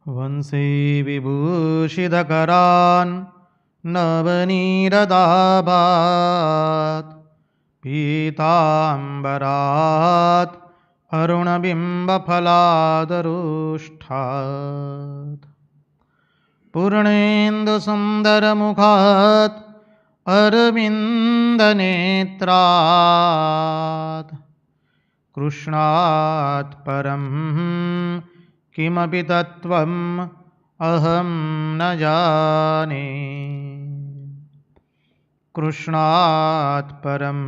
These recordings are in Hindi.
वंशी विभूषितकरान् नवनीरदाभात् पीताम्बरात् अरुणबिम्बफलादरुष्ठात् पूर्णेन्दुसुन्दरमुखात् अरविन्दनेत्रात् कृष्णात् परं किमपि तत्त्वम् अहं न जाने। कृष्णात् परं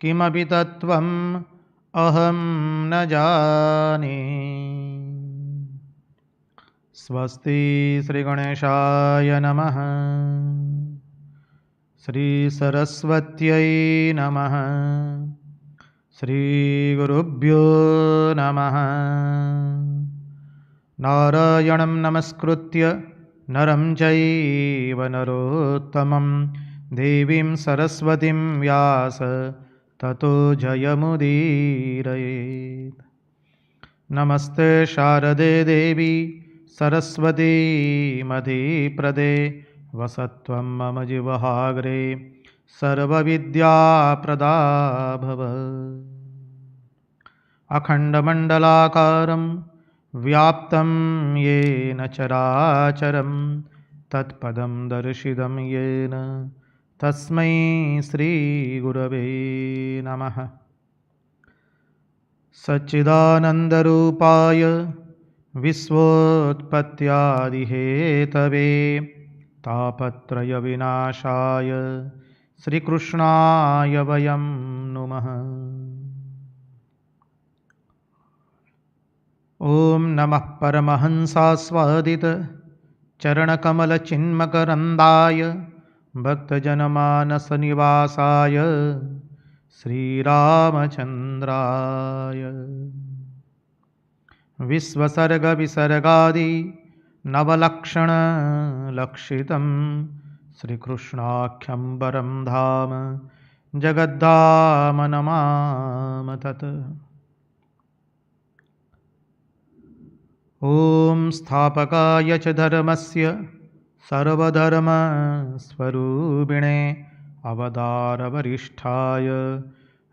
किमपि तत्त्वम् अहं न जाने। स्वस्ति श्रीगणेशाय नमः। श्रीसरस्वत्यै नमः। श्रीगुरुभ्यो नमः। नारायणं नमस्कृत्य नरं चैव नरोत्तमं देवीं सरस्वतीं व्यास ततो जयमुदीरयेत्। नमस्ते शारदे देवी सरस्वती मधीप्रदे वसत्वं मम जिह्वाग्रे सर्वविद्याप्रदा भव। अखण्डमण्डलाकारं व्याप्तं येन चराचरं तत्पदं दर्शितं येन तस्मै श्रीगुरवे नमः। सच्चिदानन्दरूपाय विश्वोत्पत्त्यादिहेतवे तापत्रयविनाशाय श्रीकृष्णाय वयं नुमः। ॐ नमः परमहंसास्वादित चरणकमलचिन्मकरन्दाय भक्तजनमानसनिवासाय श्रीरामचन्द्राय विश्वसर्गविसर्गादि नवलक्षणलक्षितं श्रीकृष्णाख्यं परं धाम जगद्धाम नमामि तत्। ॐ स्थापकाय च धर्मस्य सर्वधर्मस्वरूपिणे अवतारवरिष्ठाय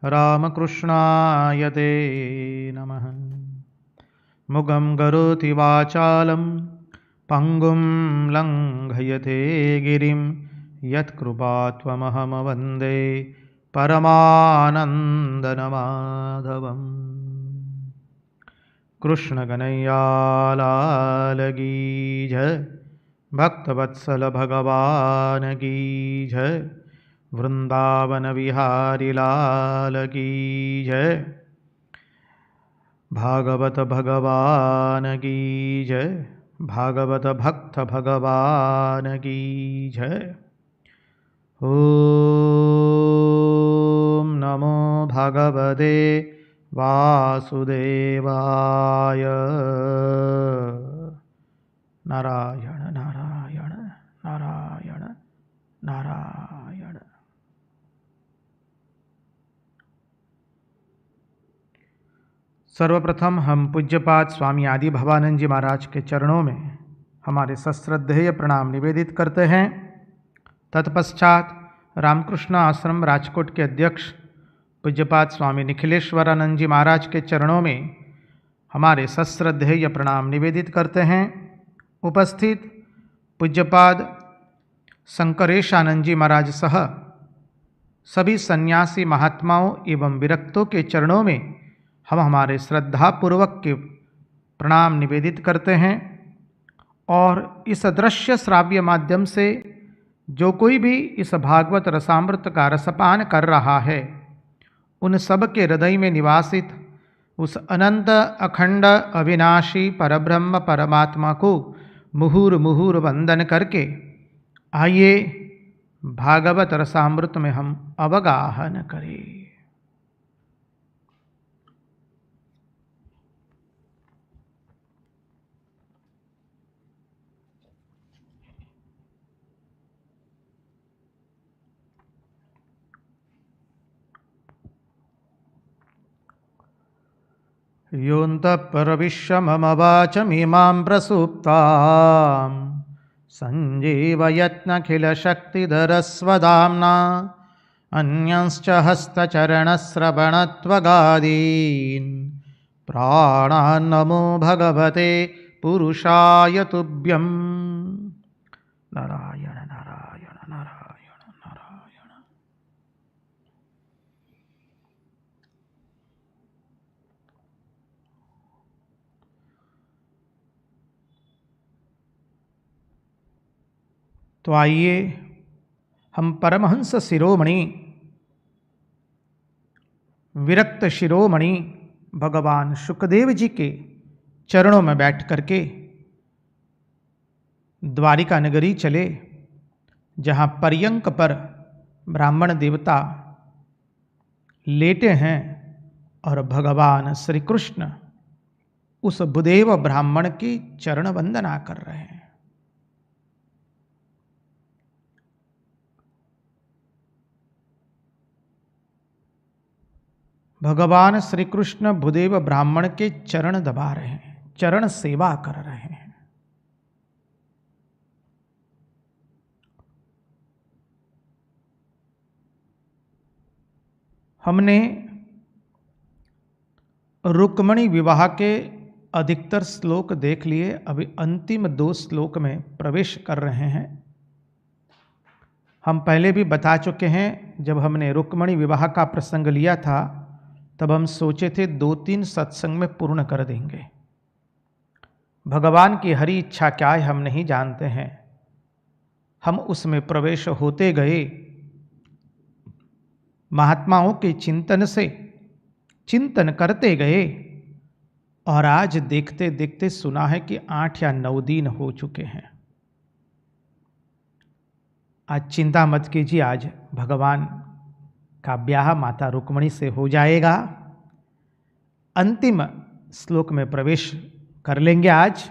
रामकृष्णाय ते नमः। मुगं करोति वाचालं पङ्गुं लङ्घयते गिरिं यत्कृपात्वमहं वन्दे परमानन्दमाधवम्। कृष्ण कन्हैया लाल की जय, भक्तवत्सल भगवान की जय, वृंदावन विहारी लाल की जय, भागवत भगवान की जय, भागवत भक्त भगवान की जय। ओम नमो भगवते वासुदेवाय। नारायण नारायण नारायण नारायण। सर्वप्रथम हम पूज्यपाद स्वामी आदि भवानंद जी महाराज के चरणों में हमारे सश्रद्धेय प्रणाम निवेदित करते हैं। तत्पश्चात रामकृष्ण आश्रम राजकोट के अध्यक्ष पूज्यपाद स्वामी निखिलेश्वरानंद जी महाराज के चरणों में हमारे सश्रद्धेय प्रणाम निवेदित करते हैं। उपस्थित पूज्यपाद शंकरेशानंद जी महाराज सह सभी सन्यासी महात्माओं एवं विरक्तों के चरणों में हम हमारे श्रद्धापूर्वक के प्रणाम निवेदित करते हैं। और इस दृश्य श्राव्य माध्यम से जो कोई भी इस भागवत रसामृत का रसपान कर रहा है, उन सब के हृदय में निवासित उस अनंत अखंड अविनाशी परब्रह्म परमात्मा को मुहुर मुहुर वंदन करके आइए भागवत रसामृत में हम अवगाहन करें। योऽन्तः प्रविश्य मम वाचमिमां प्रसुप्तां सञ्जीवयत्नखिलशक्तिधरस्वधाम्ना अन्यांश्च हस्तचरणश्रवणत्वगादीन् प्राणान्नमो भगवते पुरुषाय तुभ्यं। नारायण नारायण नारायण नारायण। तो आइए हम परमहंस शिरोमणि विरक्त शिरोमणि भगवान शुकदेव जी के चरणों में बैठ करके द्वारिका नगरी चले, जहाँ पर्यंक पर ब्राह्मण देवता लेटे हैं और भगवान श्री कृष्ण उस बुदेव ब्राह्मण की चरण वंदना कर रहे हैं। भगवान श्री कृष्ण बुदेव ब्राह्मण के चरण दबा रहे हैं, चरण सेवा कर रहे हैं। हमने रुक्मणी विवाह के अधिकतर श्लोक देख लिए, अभी अंतिम 2 श्लोक में प्रवेश कर रहे हैं। हम पहले भी बता चुके हैं, जब हमने रुक्मणी विवाह का प्रसंग लिया था तब हम सोचे थे 2-3 सत्संग में पूर्ण कर देंगे। भगवान की हरी इच्छा क्या है हम नहीं जानते हैं, हम उसमें प्रवेश होते गए, महात्माओं के चिंतन से चिंतन करते गए, और आज देखते देखते सुना है कि 8 या 9 दिन हो चुके हैं। आज चिंता मत कीजिए, आज भगवान का ब्याह माता रुक्मणी से हो जाएगा। अंतिम श्लोक में प्रवेश कर लेंगे आज,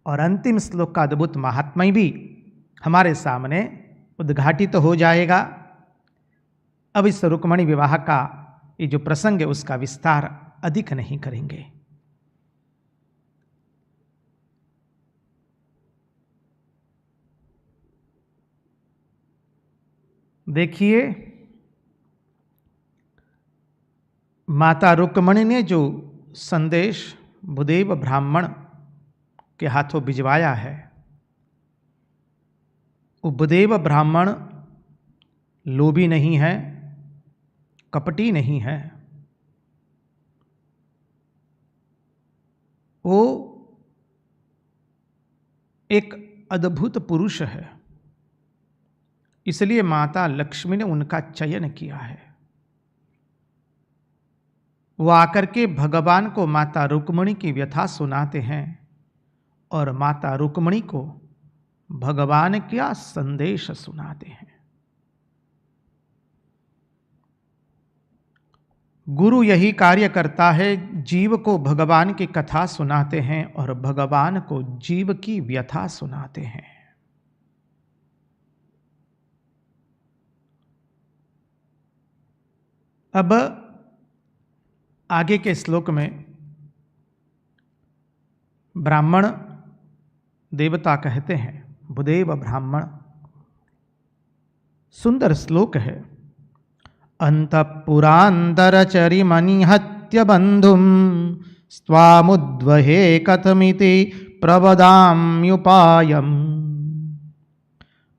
और अंतिम श्लोक का अद्भुत महात्म्य भी हमारे सामने उद्घाटित हो जाएगा। अब इस रुक्मणी विवाह का ये जो प्रसंग है उसका विस्तार अधिक नहीं करेंगे। देखिए, माता रुक्मणी ने जो संदेश बुदेव ब्राह्मण के हाथों भिजवाया है, वो बुदेव ब्राह्मण लोभी नहीं है, कपटी नहीं है, वो एक अद्भुत पुरुष है। इसलिए माता लक्ष्मी ने उनका चयन किया है। वो आकर के भगवान को माता रुक्मणी की व्यथा सुनाते हैं और माता रुक्मणी को भगवान का संदेश सुनाते हैं। गुरु यही कार्य करता है, जीव को भगवान की कथा सुनाते हैं और भगवान को जीव की व्यथा सुनाते हैं। अब आगे के श्लोक में ब्राह्मण देवता कहते हैं, बुदेव ब्राह्मण, सुंदर श्लोक है। अंतःपुरान्तरचरिमनिहत्य बन्धुं स्वामुद्वहे कथमिति प्रवदाम्युपायम्।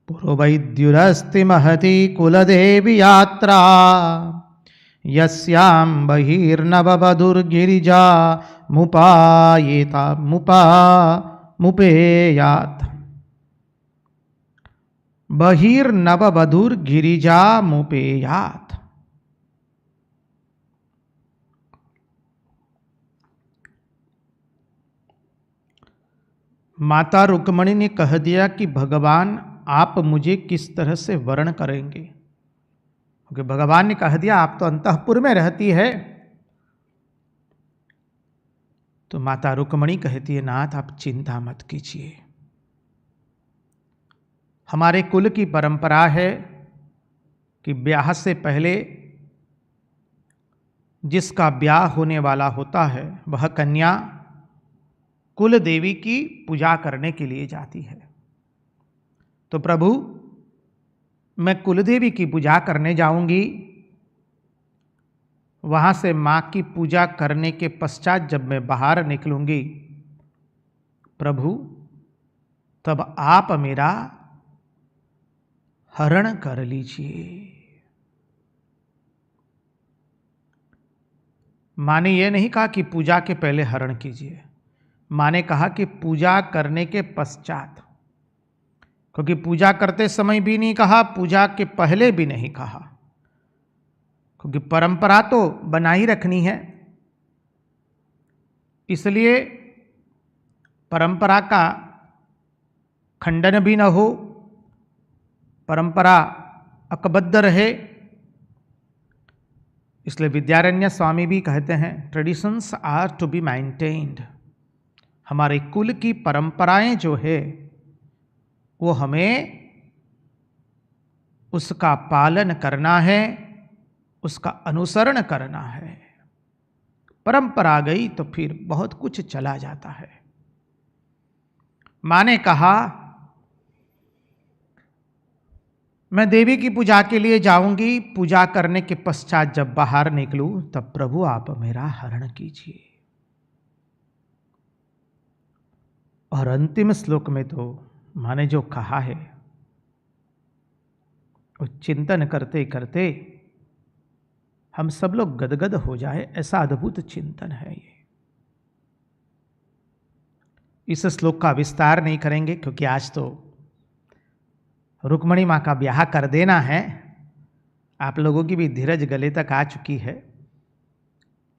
पुरोवैद्युरस्ति महती कुलदेवी यात्रा, यस्यां बहिर्नववधूर्गिरिजा मुपेयात्। बहिर्नववधूर्गिरिजा मुपेयात्। माता रुक्मणी ने कह दिया कि भगवान आप मुझे किस तरह से वर्ण करेंगे, क्योंकि भगवान ने कह दिया आप तो अंतःपुर में रहती है। तो माता रुक्मणी कहती है, नाथ आप चिंता मत कीजिए, हमारे कुल की परंपरा है कि ब्याह से पहले जिसका ब्याह होने वाला होता है वह कन्या कुल देवी की पूजा करने के लिए जाती है। तो प्रभु, मैं कुल देवी की पूजा करने जाऊंगी। वहां से मां की पूजा करने के पश्चात जब मैं बाहर निकलूंगी, प्रभु, तब आप मेरा हरण कर लीजिए। मां ने यह नहीं कहा कि पूजा के पहले हरण कीजिए, मां ने कहा कि पूजा करने के पश्चात, क्योंकि पूजा करते समय भी नहीं कहा, पूजा के पहले भी नहीं कहा, क्योंकि परंपरा तो बना ही रखनी है। इसलिए परंपरा का खंडन भी न हो, परंपरा अकबद्ध रहे। इसलिए विद्यारण्य स्वामी भी कहते हैं, traditions are to be maintained. हमारे कुल की परंपराएं जो है वो हमें उसका पालन करना है, उसका अनुसरण करना है। परंपरा गई तो फिर बहुत कुछ चला जाता है। मां ने कहा, मैं देवी की पूजा के लिए जाऊंगी, पूजा करने के पश्चात जब बाहर निकलूं तब प्रभु आप मेरा हरण कीजिए। और अंतिम श्लोक में तो मां ने जो कहा है वो चिंतन करते करते हम सब लोग गदगद हो जाए, ऐसा अद्भुत चिंतन है ये। इस श्लोक का विस्तार नहीं करेंगे क्योंकि आज तो रुक्मणी मां का ब्याह कर देना है। आप लोगों की भी धीरज गले तक आ चुकी है।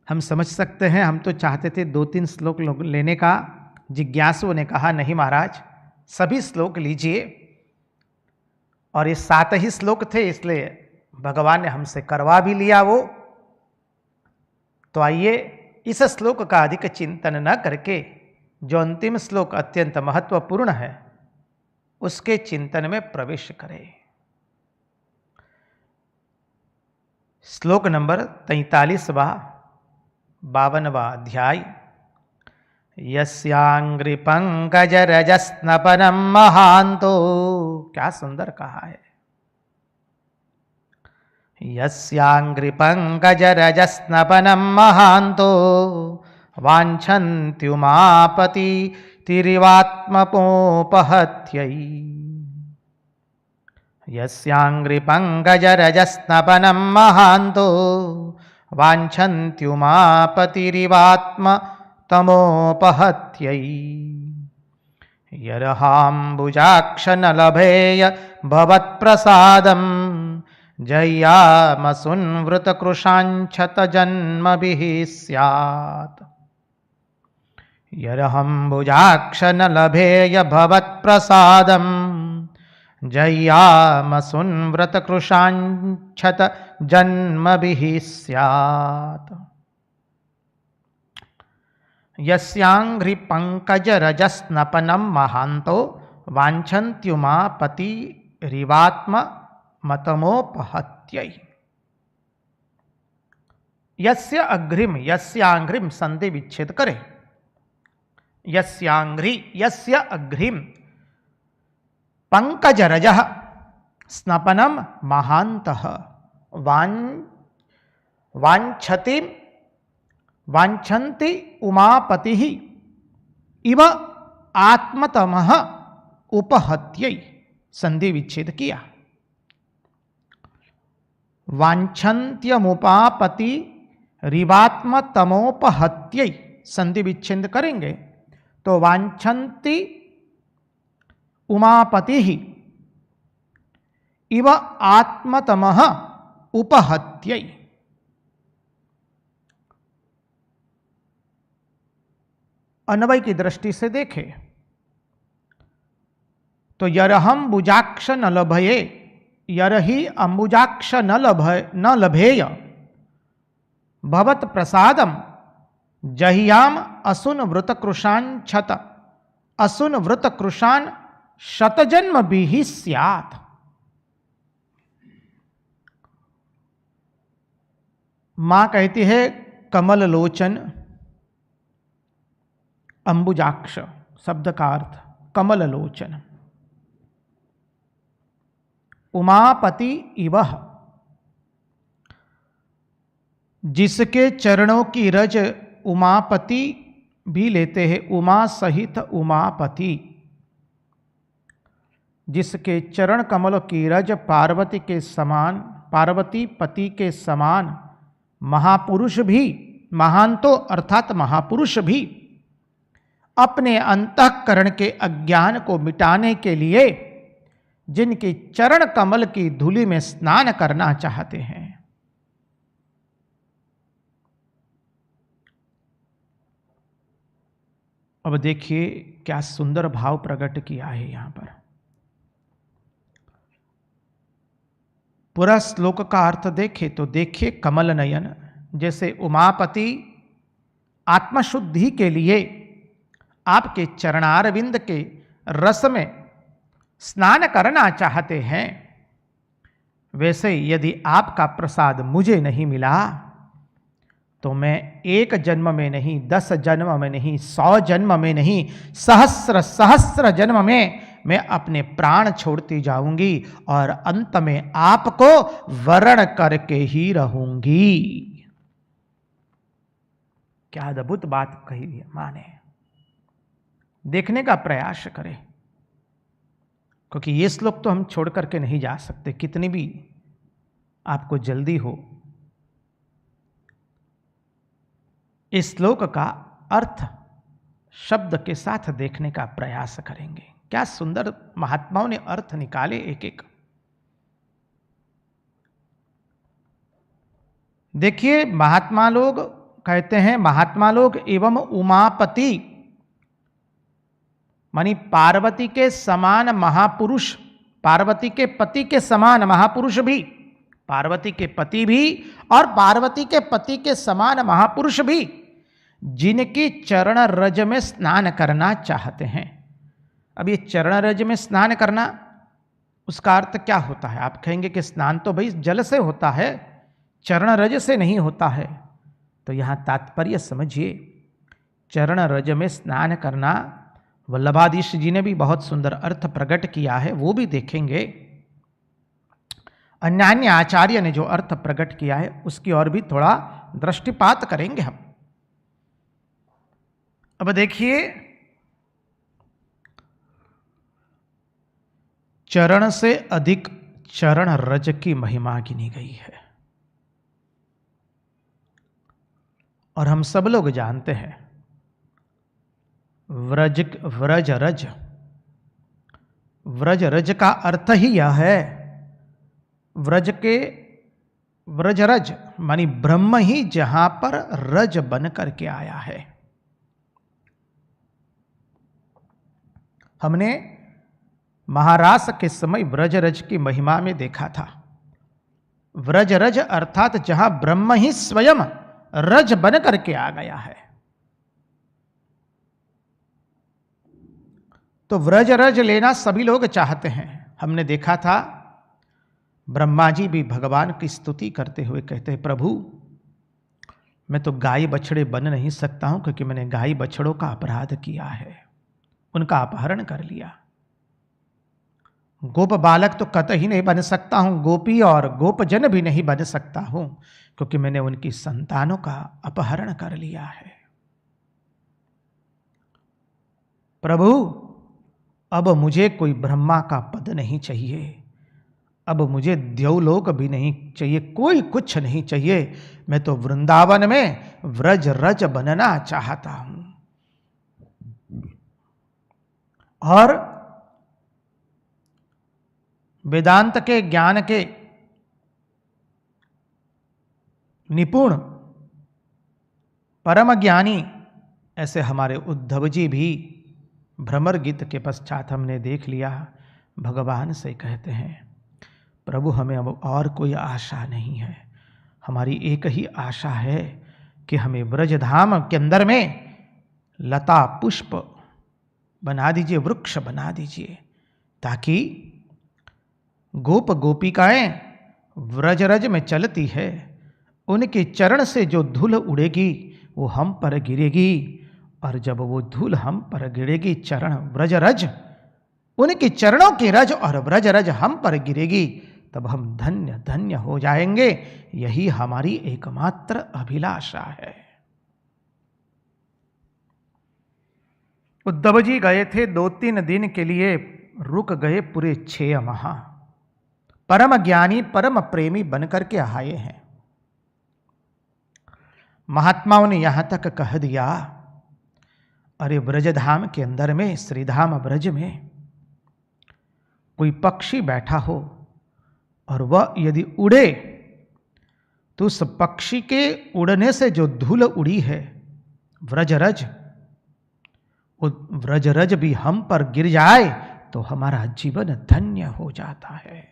हम समझ सकते हैं, हम तो चाहते थे 2-3 श्लोक लेने का। जिज्ञासुओं ने कहा, नहीं महाराज, सभी श्लोक लीजिए। और ये 7 ही श्लोक थे, इसलिए भगवान ने हमसे करवा भी लिया वो। तो आइए इस श्लोक का अधिक चिंतन न करके जो अंतिम श्लोक अत्यंत महत्वपूर्ण है उसके चिंतन में प्रवेश करें। श्लोक नंबर 43वां 52वां अध्याय। यस्यांग्रि पंकज रजस्नपनम महांतो, क्या सुंदर कहा है। यस्यांग्रि पंकज रजस्नपनम महांतो वाञ्छन्त्युमापति तिरिवात्मपोपहत्यै। यस्यांग्रि पंकज रजस्नपनम महांतो वाञ्छन्त्युमापतिरिवात्मतमोपहत्यै। यरहाम्बुजाक्ष न लभेय भवत्प्रसादं जय्यामसुन्वृतकृशाञ्छत जन्मभिः स्यात्। यरहम्बुजाक्ष न लभेय भवत्प्रसादं जय्यामसुन्वृतकृशाञ्छत जन्मभिः स्यात्। यस्यांघ्रि पंकज रजस्नपनम महांतो वाञ्छन्त्युमापतिरिवात्म मतमोपहत्यै। यस्य अग्रिम, यस्यांघ्रिम संधि विच्छेद करें। यस्यांघ्रि, यस्य अग्रिम, पंकज रजः स्नपनम महांतः वाञ्छन्ति उमापतिः इव आत्मतमः उपहत्यै। संधि विच्छेद किया। वाञ्छन्त्यमुपापति रिवात्मतमोपहत्यै संधि विच्छेद करेंगे तो वाञ्छन्ति उमापतिः इव आत्मतमः उपहत्यै। अन्वय की दृष्टि से देखें तो यरहम बुजाक्ष न लभये, यरहि अंबुजाक्ष न लभेय भवत प्रसादम जहियाम असुन वृतकृशान छत असुन वृतकृशान शतजन्म भी स्यात्। माँ कहती है कमल लोचन अंबुजाक्ष, शब्द का अर्थ कमल लोचन। उमापति इवह, जिसके चरणों की रज उमापति भी लेते हैं, उमा सहित उमापति। जिसके चरण कमल की रज पार्वती के समान, पार्वती पति के समान महापुरुष भी, महान तो अर्थात महापुरुष भी अपने अंतःकरण के अज्ञान को मिटाने के लिए जिनके चरण कमल की धूलि में स्नान करना चाहते हैं। अब देखिए क्या सुंदर भाव प्रकट किया है यहां पर। पूरा श्लोक का अर्थ देखे तो देखिए कमल नयन, जैसे उमापति आत्मशुद्धि के लिए आपके चरणारविंद के रस में स्नान करना चाहते हैं, वैसे यदि आपका प्रसाद मुझे नहीं मिला तो मैं 1 जन्म में नहीं, 10 जन्म में नहीं, 100 जन्म में नहीं, सहस्र सहस्र जन्म में मैं अपने प्राण छोड़ती जाऊंगी और अंत में आपको वरण करके ही रहूंगी। क्या अद्भुत बात कही है मां ने। देखने का प्रयास करें, क्योंकि ये श्लोक तो हम छोड़ करके नहीं जा सकते, कितनी भी आपको जल्दी हो। इस श्लोक का अर्थ शब्द के साथ देखने का प्रयास करेंगे। क्या सुंदर महात्माओं ने अर्थ निकाले एक एक। देखिए महात्मा लोग कहते हैं, महात्मा लोग एवं उमापति मानी पार्वती के समान महापुरुष, पार्वती के पति के समान महापुरुष भी, पार्वती के पति भी और पार्वती के पति के समान महापुरुष भी जिनकी चरण रज में स्नान करना चाहते हैं। अब ये चरण रज में स्नान करना, उसका अर्थ क्या होता है? आप कहेंगे कि स्नान तो भाई जल से होता है, चरण रज से नहीं होता है। तो यहां तात्पर्य समझिए, चरण रज में स्नान करना वल्लभाधीश जी ने भी बहुत सुंदर अर्थ प्रकट किया है, वो भी देखेंगे। अन्य आचार्य ने जो अर्थ प्रकट किया है उसकी ओर भी थोड़ा दृष्टिपात करेंगे हम। अब देखिए, चरण से अधिक चरण रज की महिमा गिनी गई है और हम सब लोग जानते हैं व्रज रज, व्रज रज का अर्थ ही यह है, व्रज रज मानी ब्रह्म ही जहां पर रज बन करके आया है। हमने महारास के समय व्रज रज की महिमा में देखा था। व्रज रज अर्थात जहां ब्रह्म ही स्वयं रज बन करके आ गया है। तो व्रज रज लेना सभी लोग चाहते हैं। हमने देखा था ब्रह्मा जी भी भगवान की स्तुति करते हुए कहते हैं, प्रभु मैं तो गाय बछड़े बन नहीं सकता हूं, क्योंकि मैंने गाय बछड़ों का अपराध किया है, उनका अपहरण कर लिया। गोप बालक तो कतई नहीं बन सकता हूं, गोपी और गोपजन भी नहीं बन सकता हूं, क्योंकि मैंने उनकी संतानों का अपहरण कर लिया है। प्रभु अब मुझे कोई ब्रह्मा का पद नहीं चाहिए, अब मुझे द्यौलोक भी नहीं चाहिए, कोई कुछ नहीं चाहिए। मैं तो वृंदावन में व्रज रज बनना चाहता हूं। और वेदांत के ज्ञान के निपुण परम ज्ञानी ऐसे हमारे उद्धव जी भी भ्रमर गीत के पश्चात हमने देख लिया, भगवान से कहते हैं, प्रभु हमें अब और कोई आशा नहीं है, हमारी एक ही आशा है कि हमें ब्रजधाम के अंदर में लता पुष्प बना दीजिए, वृक्ष बना दीजिए, ताकि गोप गोपिकाएं व्रज रज में चलती है उनके चरण से जो धूल उड़ेगी वो हम पर गिरेगी, और जब वो धूल हम पर गिरेगी, चरण व्रज रज, उनके चरणों की रज और व्रज रज हम पर गिरेगी, तब हम धन्य धन्य हो जाएंगे। यही हमारी एकमात्र अभिलाषा है। उद्धव जी गए थे 2-3 दिन के लिए, रुक गए पूरे 6 माह। परम ज्ञानी परम प्रेमी बनकर के आए हैं। महात्माओं ने यहां तक कह दिया, अरे ब्रजधाम के अंदर में, श्रीधाम ब्रज में कोई पक्षी बैठा हो और वह यदि उड़े तो उस पक्षी के उड़ने से जो धूल उड़ी है व्रजरज, वो व्रजरज भी हम पर गिर जाए तो हमारा जीवन धन्य हो जाता है।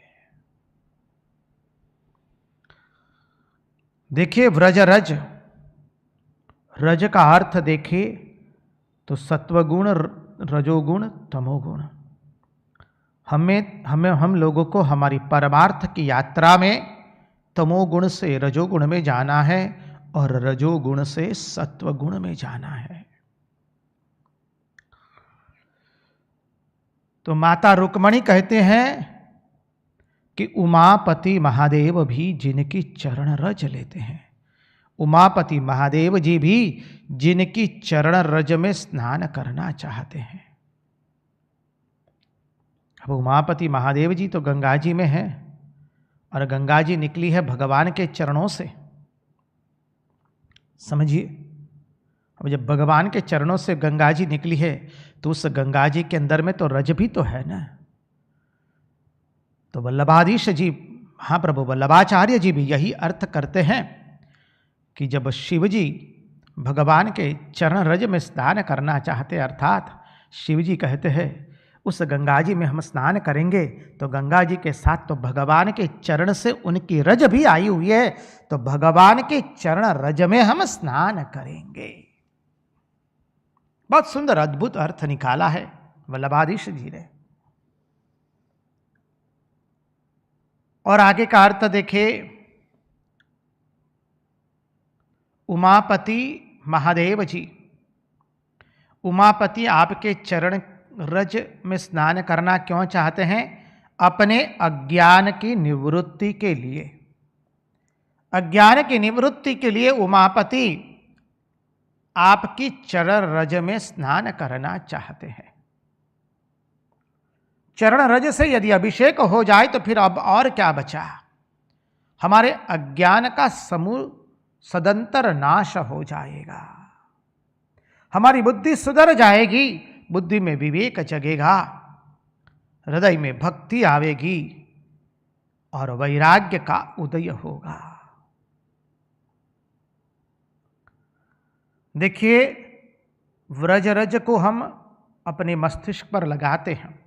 देखिए व्रजरज, रज का अर्थ देखिए तो सत्वगुण, रजोगुण, तमोगुण। हम लोगों को हमारी परमार्थ की यात्रा में तमोगुण से रजोगुण में जाना है और रजोगुण से सत्वगुण में जाना है। तो माता रुक्मणी कहते हैं कि उमापति महादेव भी जिनकी चरण रज लेते हैं, उमापति महादेव जी भी जिनकी चरण रज में स्नान करना चाहते हैं। अब उमापति महादेव जी तो गंगा जी में है, और गंगा जी निकली है भगवान के चरणों से। समझिए, अब जब भगवान के चरणों से गंगा जी निकली है तो उस गंगा जी के अंदर में तो रज भी तो है ना। तो वल्लभाधीश जी, महाप्रभु वल्लभाचार्य जी भी यही अर्थ करते हैं कि जब शिव जी भगवान के चरण रज में स्नान करना चाहते, अर्थात शिव जी कहते हैं उस गंगा जी में हम स्नान करेंगे, तो गंगा जी के साथ तो भगवान के चरण से उनकी रज भी आई हुई है, तो भगवान के चरण रज में हम स्नान करेंगे। बहुत सुंदर अद्भुत अर्थ निकाला है वल्लभाधीश जी ने। और आगे का अर्थ देखे, उमापति महादेव जी, उमापति आपके चरण रज में स्नान करना क्यों चाहते हैं? अपने अज्ञान की निवृत्ति के लिए। अज्ञान की निवृत्ति के लिए उमापति आपकी चरण रज में स्नान करना चाहते हैं। चरण रज से यदि अभिषेक हो जाए तो फिर अब और क्या बचा? हमारे अज्ञान का समूल सदंतर नाश हो जाएगा, हमारी बुद्धि सुधर जाएगी, बुद्धि में विवेक जगेगा, हृदय में भक्ति आवेगी और वैराग्य का उदय होगा। देखिए, व्रजरज को हम अपने मस्तिष्क पर लगाते हैं।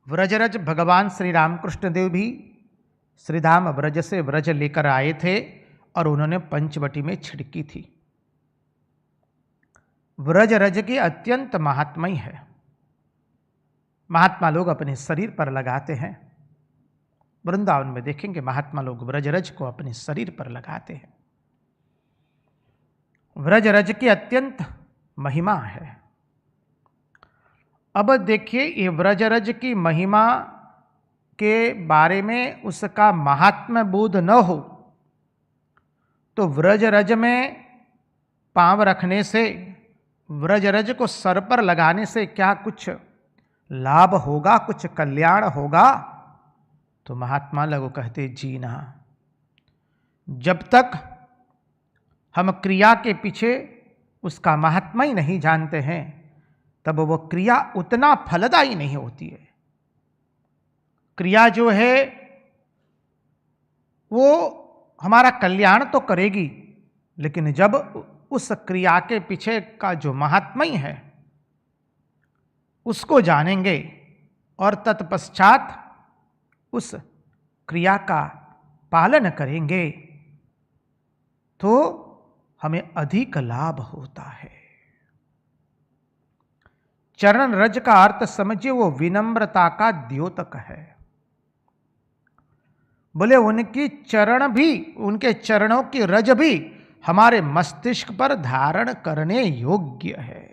व्रजरज भगवान श्री रामकृष्ण देव भी श्रीधाम व्रज से व्रज लेकर आए थे और उन्होंने पंचवटी में छिड़की थी। व्रजरज की अत्यंत महात्म्य है। महात्मा लोग अपने शरीर पर लगाते हैं। वृंदावन में देखेंगे महात्मा लोग व्रजरज को अपने शरीर पर लगाते हैं। व्रजरज की अत्यंत महिमा है। अब देखिए, ये व्रजरज की महिमा के बारे में उसका महात्म्य बोध न हो तो व्रजरज में पांव रखने से, व्रजरज को सर पर लगाने से क्या कुछ लाभ होगा, कुछ कल्याण होगा? तो महात्मा लोग कहते जी ना। जब तक हम क्रिया के पीछे उसका महात्मा ही नहीं जानते हैं तब वो क्रिया उतना फलदायी नहीं होती है। क्रिया जो है वो हमारा कल्याण तो करेगी, लेकिन जब उस क्रिया के पीछे का जो महात्म्य है उसको जानेंगे और तत्पश्चात उस क्रिया का पालन करेंगे तो हमें अधिक लाभ होता है। चरण रज का अर्थ समझिए, वो विनम्रता का द्योतक है। बोले उनकी चरण भी, उनके चरणों की रज भी हमारे मस्तिष्क पर धारण करने योग्य है।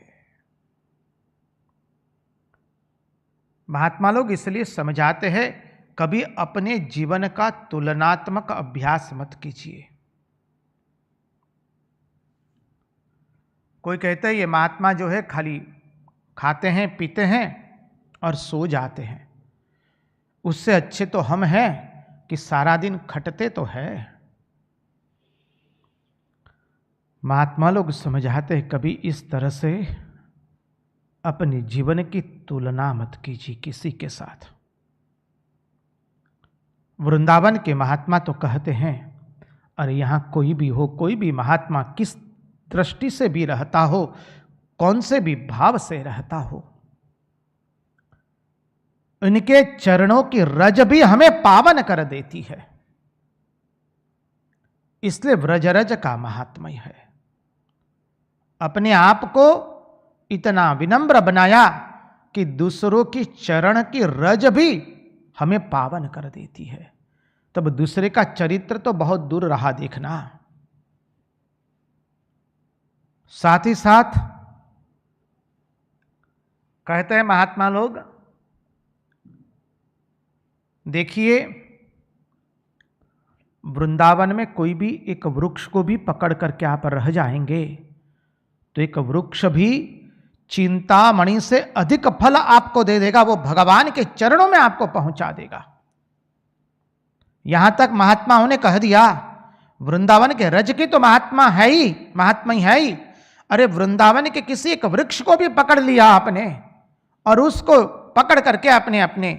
महात्मा लोग इसलिए समझाते हैं, कभी अपने जीवन का तुलनात्मक अभ्यास मत कीजिए। कोई कहता है ये महात्मा जो है खाली खाते हैं, पीते हैं और सो जाते हैं, उससे अच्छे तो हम हैं कि सारा दिन खटते तो है। महात्मा लोग समझाते हैं, कभी इस तरह से अपने जीवन की तुलना मत कीजिए किसी के साथ। वृंदावन के महात्मा तो कहते हैं, अरे यहां कोई भी हो, कोई भी महात्मा किस दृष्टि से भी रहता हो, कौन से भी भाव से रहता हो, इनके चरणों की रज भी हमें पावन कर देती है। इसलिए व्रजरज का महात्म्य है। अपने आप को इतना विनम्र बनाया कि दूसरों की चरण की रज भी हमें पावन कर देती है। तब दूसरे का चरित्र तो बहुत दूर रहा देखना। साथ ही साथ कहते हैं महात्मा लोग, देखिए वृंदावन में कोई भी एक वृक्ष को भी पकड़ करके आप रह जाएंगे तो एक वृक्ष भी चिंतामणि से अधिक फल आपको दे देगा, वो भगवान के चरणों में आपको पहुंचा देगा। यहां तक महात्माओं ने कह दिया, वृंदावन के रज की तो महात्मा है ही, महात्मा ही है ही। अरे वृंदावन के किसी एक वृक्ष को भी पकड़ लिया आपने और उसको पकड़ करके अपने अपने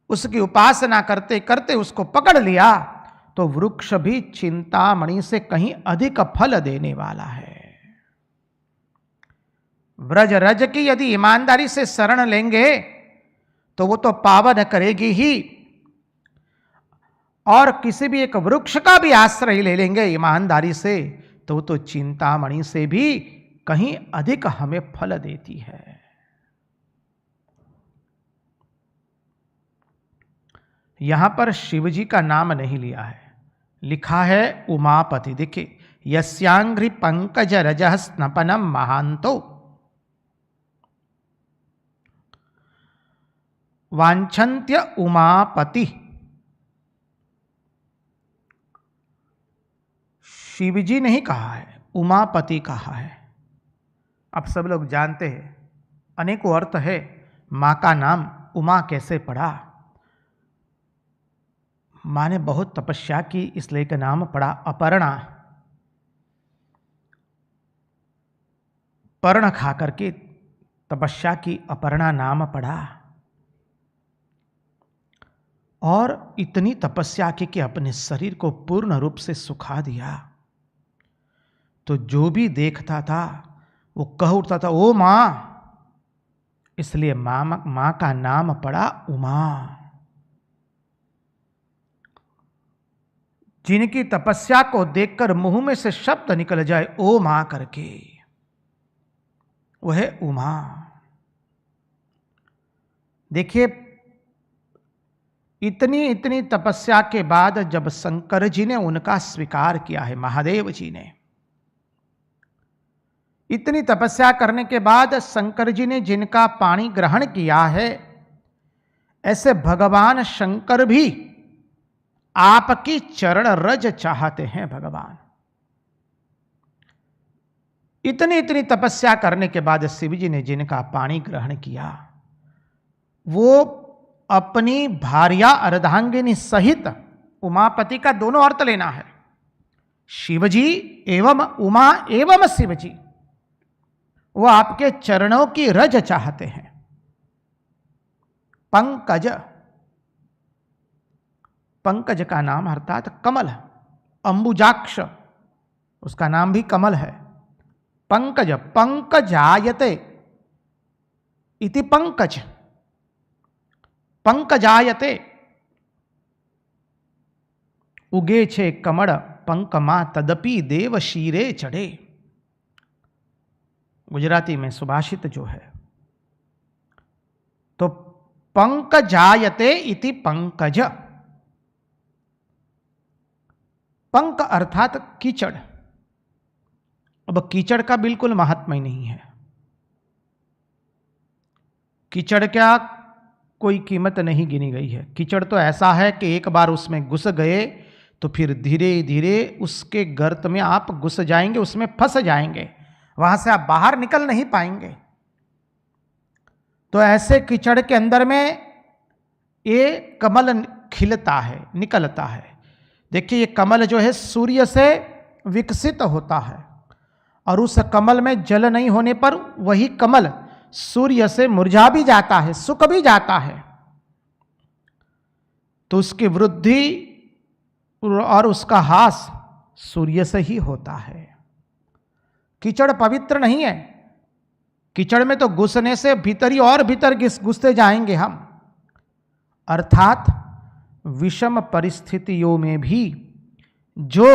उसकी उपासना करते करते उसको पकड़ लिया तो वृक्ष भी चिंतामणि से कहीं अधिक फल देने वाला है। व्रज रज की यदि ईमानदारी से शरण लेंगे तो वो तो पावन करेगी ही, और किसी भी एक वृक्ष का भी आश्रय ले लेंगे ईमानदारी से तो वो तो चिंतामणि से भी कहीं अधिक हमें फल देती है। यहां पर शिवजी का नाम नहीं लिया है, लिखा है उमापति। देखिए, यस्यांघ्रि पंकज रजः स्नपनम महांतो वांछन्त्य उमापति। शिवजी नहीं कहा है, उमापति कहा है। अब सब लोग जानते हैं अनेकों अर्थ है। मां का नाम उमा कैसे पड़ा? मां ने बहुत तपस्या की इसलिए का नाम पड़ा अपर्णा। पर्ण खा करके तपस्या की, अपर्णा नाम पड़ा। और इतनी तपस्या की कि अपने शरीर को पूर्ण रूप से सुखा दिया। तो जो भी देखता था वो कह उठता था ओ मां, इसलिए मां का नाम पड़ा उमा। जिनकी तपस्या को देखकर मुंह में से शब्द निकल जाए ओ मां करके, वह है उमा। देखिए, इतनी तपस्या के बाद जब शंकर जी ने उनका स्वीकार किया है, महादेव जी ने इतनी तपस्या करने के बाद शंकर जी ने जिनका पानी ग्रहण किया है, ऐसे भगवान शंकर भी आपकी चरण रज चाहते हैं। भगवान इतनी तपस्या करने के बाद शिव जी ने जिनका पानी ग्रहण किया, वो अपनी भार्या अर्धांगिनी सहित, उमापति का दोनों अर्थ लेना है, शिवजी एवं उमा एवं शिवजी, वो आपके चरणों की रज चाहते हैं। पंकज, पंकज का नाम अर्थात कमल, अंबुजाक्ष उसका नाम भी कमल है। पंकज, पंकजायते इति पंकज, पंकजायते उगे छे कमड़ पंकमा तदपि देव शीरे चढ़े। गुजराती में सुभाषित जो है, तो पंकजायते इति पंकज, पंक अर्थात कीचड़। अब कीचड़ का बिल्कुल महात्मा ही नहीं है। कीचड़ क्या कोई कीमत नहीं गिनी गई है। कीचड़ तो ऐसा है कि एक बार उसमें घुस गए तो फिर धीरे धीरे उसके गर्त में आप घुस जाएंगे, उसमें फंस जाएंगे, वहां से आप बाहर निकल नहीं पाएंगे। तो ऐसे कीचड़ के अंदर में ये कमल खिलता है, निकलता है। देखिए ये कमल जो है सूर्य से विकसित होता है और उस कमल में जल नहीं होने पर वही कमल सूर्य से मुरझा भी जाता है, सूख भी जाता है। तो उसकी वृद्धि और उसका हास सूर्य से ही होता है। कीचड़ पवित्र नहीं है। कीचड़ में तो घुसने से भीतर ही और भीतर घुसते जाएंगे हम। अर्थात विषम परिस्थितियों में भी जो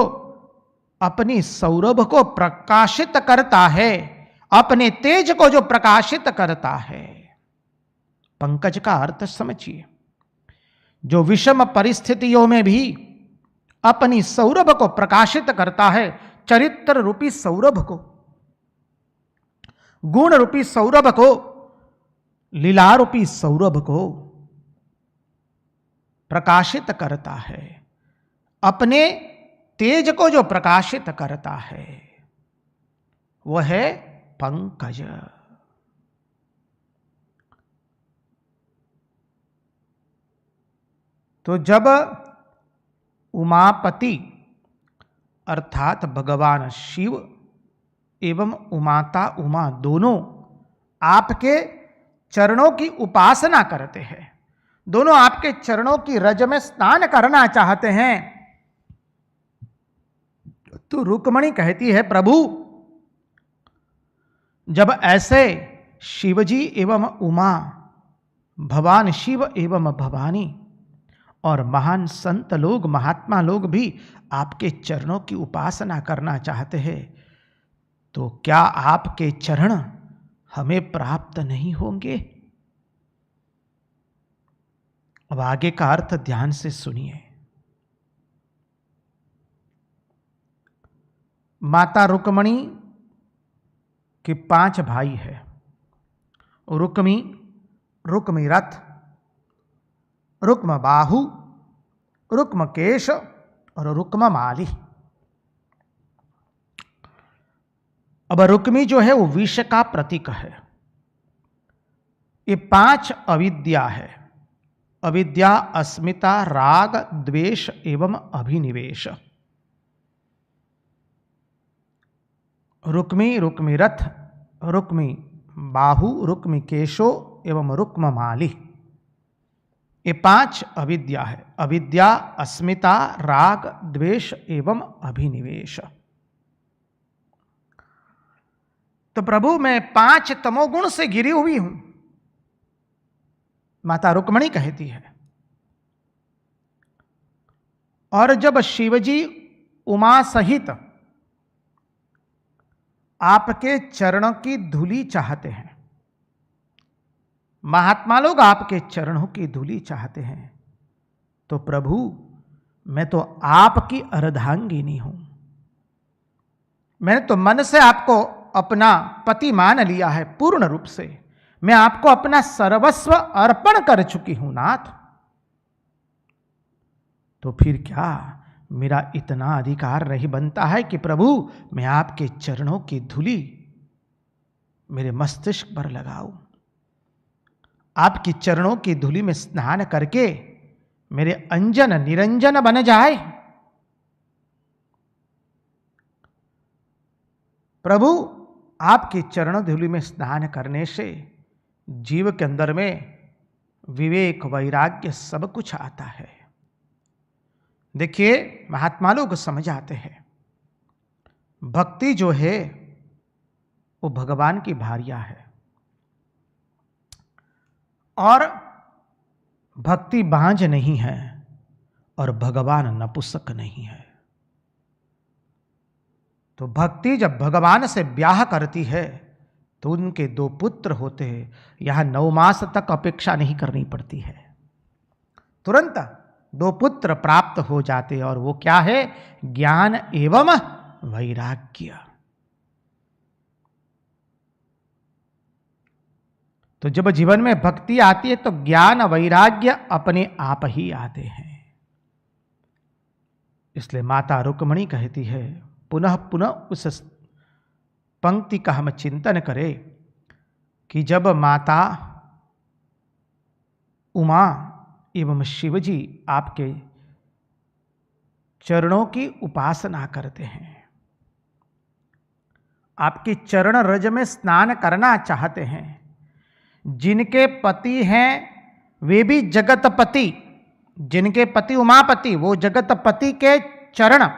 अपनी सौरभ को प्रकाशित करता है, अपने तेज को जो प्रकाशित करता है, पंकज का अर्थ समझिए, जो विषम परिस्थितियों में भी अपनी सौरभ को प्रकाशित करता है, चरित्र रूपी सौरभ को, गुण रूपी सौरभ को, लीला रूपी सौरभ को प्रकाशित करता है, अपने तेज को जो प्रकाशित करता है वह है पंकज। तो जब उमापति अर्थात भगवान शिव एवं उमाता उमा दोनों आपके चरणों की उपासना करते हैं, दोनों आपके चरणों की रज में स्नान करना चाहते हैं, तो रुक्मणी कहती है प्रभु जब ऐसे शिवजी एवं उमा, भगवान शिव एवं भवानी और महान संत लोग, महात्मा लोग भी आपके चरणों की उपासना करना चाहते हैं, तो क्या आपके चरण हमें प्राप्त नहीं होंगे? अब आगे का अर्थ ध्यान से सुनिए। माता रुक्मणी के 5 भाई है। रुक्मी, रुक्मी रथ, रुक्म बाहु, रुक्म केश और रुक्म माली। अब रुक्मी जो है वो विष का प्रतीक है। ये 5 अविद्या है। अविद्या, अस्मिता, राग, द्वेष एवं अभिनिवेश। रुक्मी, रुक्मी रथ, रुक्मी बाहु, रुक्मी केशो एवं रुक्म माली, ये 5 अविद्या है। अविद्या, अस्मिता, राग, द्वेष एवं अभिनिवेश। तो प्रभु मैं 5 तमोगुण से घिरी हुई हूं, माता रुक्मणी कहती है। और जब शिवजी उमा सहित आपके चरणों की धूली चाहते हैं, महात्मा लोग आपके चरणों की धूली चाहते हैं, तो प्रभु मैं तो आपकी अर्धांगिनी हूं। मैंने तो मन से आपको अपना पति मान लिया है, पूर्ण रूप से मैं आपको अपना सर्वस्व अर्पण कर चुकी हूं नाथ। तो फिर क्या मेरा इतना अधिकार नहीं बनता है कि प्रभु मैं आपके चरणों की धूली मेरे मस्तिष्क पर लगाऊं, आपकी चरणों की धूली में स्नान करके मेरे अंजन निरंजन बन जाए। प्रभु आपकी चरण धूलि में स्नान करने से जीव के अंदर में विवेक, वैराग्य सब कुछ आता है। देखिए महात्मा लोग समझ आते हैं, भक्ति जो है वो भगवान की भार्या है और भक्ति बांझ नहीं है और भगवान नपुंसक नहीं है। तो भक्ति जब भगवान से ब्याह करती है तो उनके 2 पुत्र होते हैं। यहां 9 मास तक अपेक्षा नहीं करनी पड़ती है, तुरंत दो पुत्र प्राप्त हो जाते, और वो क्या है? ज्ञान एवं वैराग्य। तो जब जीवन में भक्ति आती है तो ज्ञान वैराग्य अपने आप ही आते हैं। इसलिए माता रुक्मिणी कहती है, पुनः पुनः उस पंक्ति का हम चिंतन करें कि जब माता उमा एवं शिवजी आपके चरणों की उपासना करते हैं, आपके चरण रज में स्नान करना चाहते हैं, जिनके पति हैं वे भी जगतपति, जिनके पति उमापति, वो जगतपति के चरण,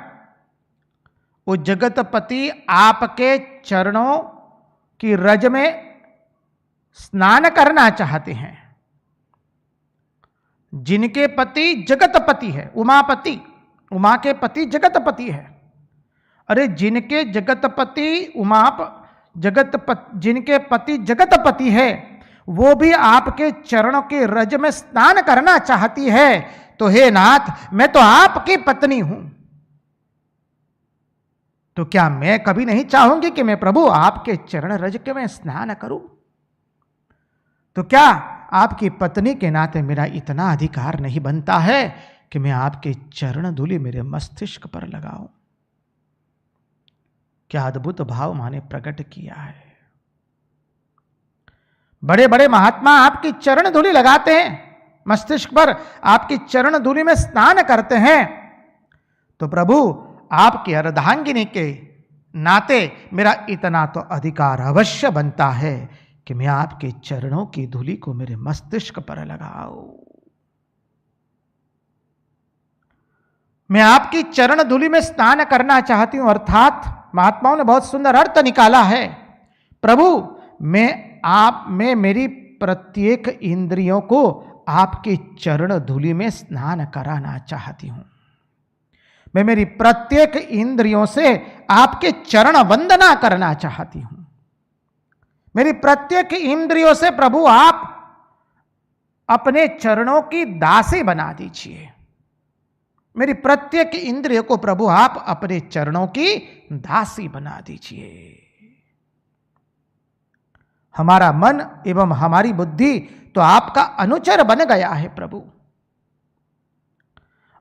वो जगतपति आपके चरणों की रज में स्नान करना चाहते हैं। जिनके पति जगतपति है, उमापति, उमा के पति जगतपति है। अरे जिनके जगतपति जिनके पति जगतपति है, वो भी आपके चरणों के रज में स्नान करना चाहती है, तो हे नाथ, मैं तो आपकी पत्नी हूं, तो क्या मैं कभी नहीं चाहूंगी कि मैं प्रभु आपके चरण रज के में स्नान करूं? तो क्या आपकी पत्नी के नाते मेरा इतना अधिकार नहीं बनता है कि मैं आपके चरण धूलि मेरे मस्तिष्क पर लगाऊं? क्या अद्भुत भाव माने प्रकट किया है। बड़े बड़े महात्मा आपकी चरण धूलि लगाते हैं, मस्तिष्क पर आपकी चरण धूलि में स्नान करते हैं, तो प्रभु आपकी अर्धांगिनी के नाते मेरा इतना तो अधिकार अवश्य बनता है कि मैं आपके चरणों की धूलि को मेरे मस्तिष्क पर लगाऊं। मैं आपकी चरण धूलि में स्नान करना चाहती हूं, अर्थात महात्माओं ने बहुत सुंदर अर्थ निकाला है। प्रभु मैं मेरी प्रत्येक इंद्रियों को आपकी चरण धूलि में स्नान कराना चाहती हूं। मैं मेरी प्रत्येक इंद्रियों से आपके चरण वंदना करना चाहती हूं। मेरी प्रत्येक इंद्रियों से प्रभु आप अपने चरणों की दासी बना दीजिए। मेरी प्रत्येक इंद्रिय को प्रभु आप अपने चरणों की दासी बना दीजिए। हमारा मन एवं हमारी बुद्धि तो आपका अनुचर बन गया है प्रभु।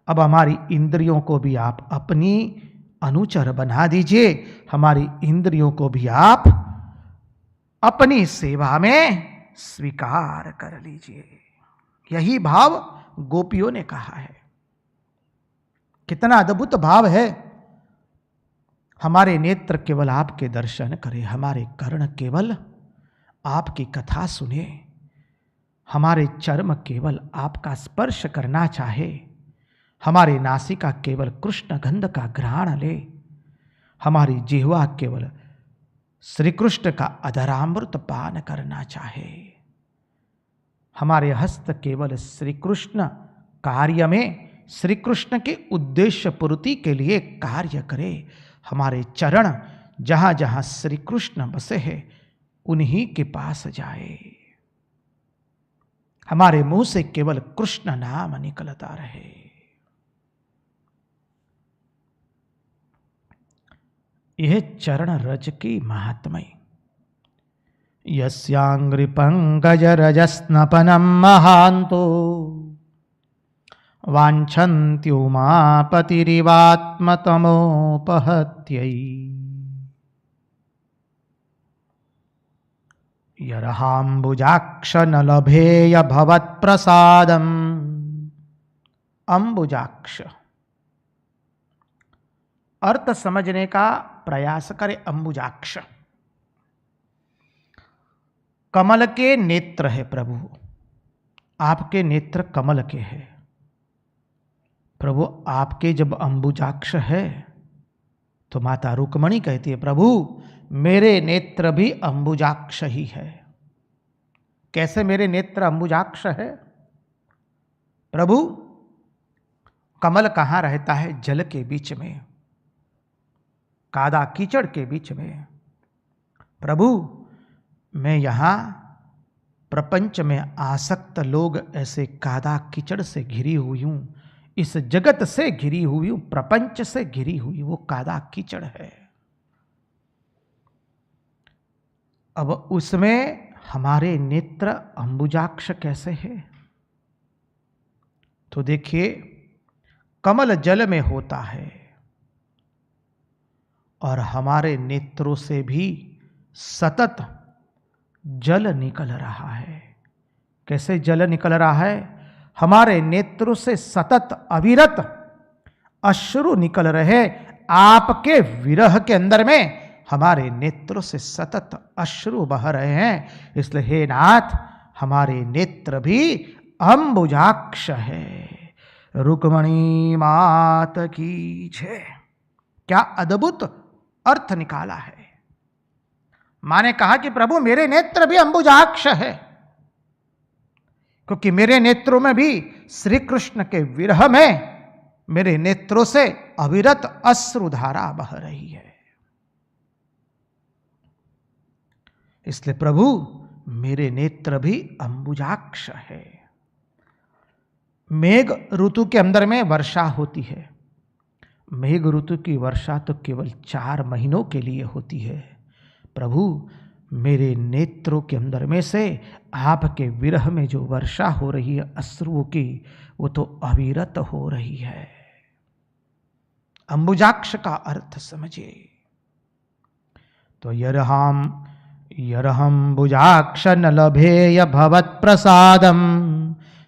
अब हमारी इंद्रियों को भी आप अपनी अनुचर बना दीजिए, हमारी इंद्रियों को भी आप अपनी सेवा में स्वीकार कर लीजिए। यही भाव गोपियों ने कहा है। कितना अद्भुत भाव है। हमारे नेत्र केवल आपके दर्शन करें, हमारे कर्ण केवल आपकी कथा सुने, हमारे चर्म केवल आपका स्पर्श करना चाहे, हमारे नासिका केवल कृष्ण गंध का घ्राण ले, हमारी जिह्वा केवल श्री कृष्ण का अधरामृत पान करना चाहे, हमारे हस्त केवल श्री कृष्ण कार्य में श्री कृष्ण के उद्देश्य पूर्ति के लिए कार्य करे, हमारे चरण जहां जहां श्री कृष्ण बसे हैं उन्हीं के पास जाए, हमारे मुंह से केवल कृष्ण नाम निकलता रहे। यह चरण रज की महात्म्य। यस्यांग्रि पंकज रजस्नपनम महांतो वाञ्छन्त्युमापतिरिवात्मतमोपहत्यै यरहाम्बुजाक्ष न लभेय भवत्प्रसादम्। अंबुजाक्ष अर्थ समझने का प्रयास करें। अंबुजाक्ष कमल के नेत्र है प्रभु, आपके नेत्र कमल के हैं प्रभु। आपके जब अंबुजाक्ष है तो माता रुक्मिणी कहती है प्रभु मेरे नेत्र भी अंबुजाक्ष ही है। कैसे मेरे नेत्र अंबुजाक्ष है? प्रभु कमल कहाँ रहता है? जल के बीच में, कादा कीचड़ के बीच में। प्रभु मैं यहाँ प्रपंच में आसक्त लोग ऐसे कादा कीचड़ से घिरी हुई हूँ, इस जगत से घिरी हुई, प्रपंच से घिरी हुई वो कादा कीचड़ है। अब उसमें हमारे नेत्र अंबुजाक्ष कैसे है? तो देखिए, कमल जल में होता है और हमारे नेत्रों से भी सतत जल निकल रहा है। कैसे जल निकल रहा है? हमारे नेत्रों से सतत अविरत अश्रु निकल रहे। आपके विरह के अंदर में हमारे नेत्रों से सतत अश्रु बह रहे हैं। इसलिए हे नाथ, हमारे नेत्र भी अंबुजाक्ष है। रुक्मणी मात की जय। क्या अद्भुत अर्थ निकाला है। मां ने कहा कि प्रभु मेरे नेत्र भी अंबुजाक्ष है, क्योंकि मेरे नेत्रों में भी श्री कृष्ण के विरह में मेरे नेत्रों से अविरत अश्रुधारा बह रही है। इसलिए प्रभु मेरे नेत्र भी अंबुजाक्ष है। मेघ ऋतु के अंदर में वर्षा होती है। मेघ ऋतु की वर्षा तो केवल 4 महीनों के लिए होती है। प्रभु मेरे नेत्रों के अंदर में से आपके विरह में जो वर्षा हो रही है अश्रुओं की, वो तो अविरत हो रही है। अंबुजाक्ष का अर्थ समझिए। तो यरहंबुजाक्ष न लभेय भवत् प्रसादम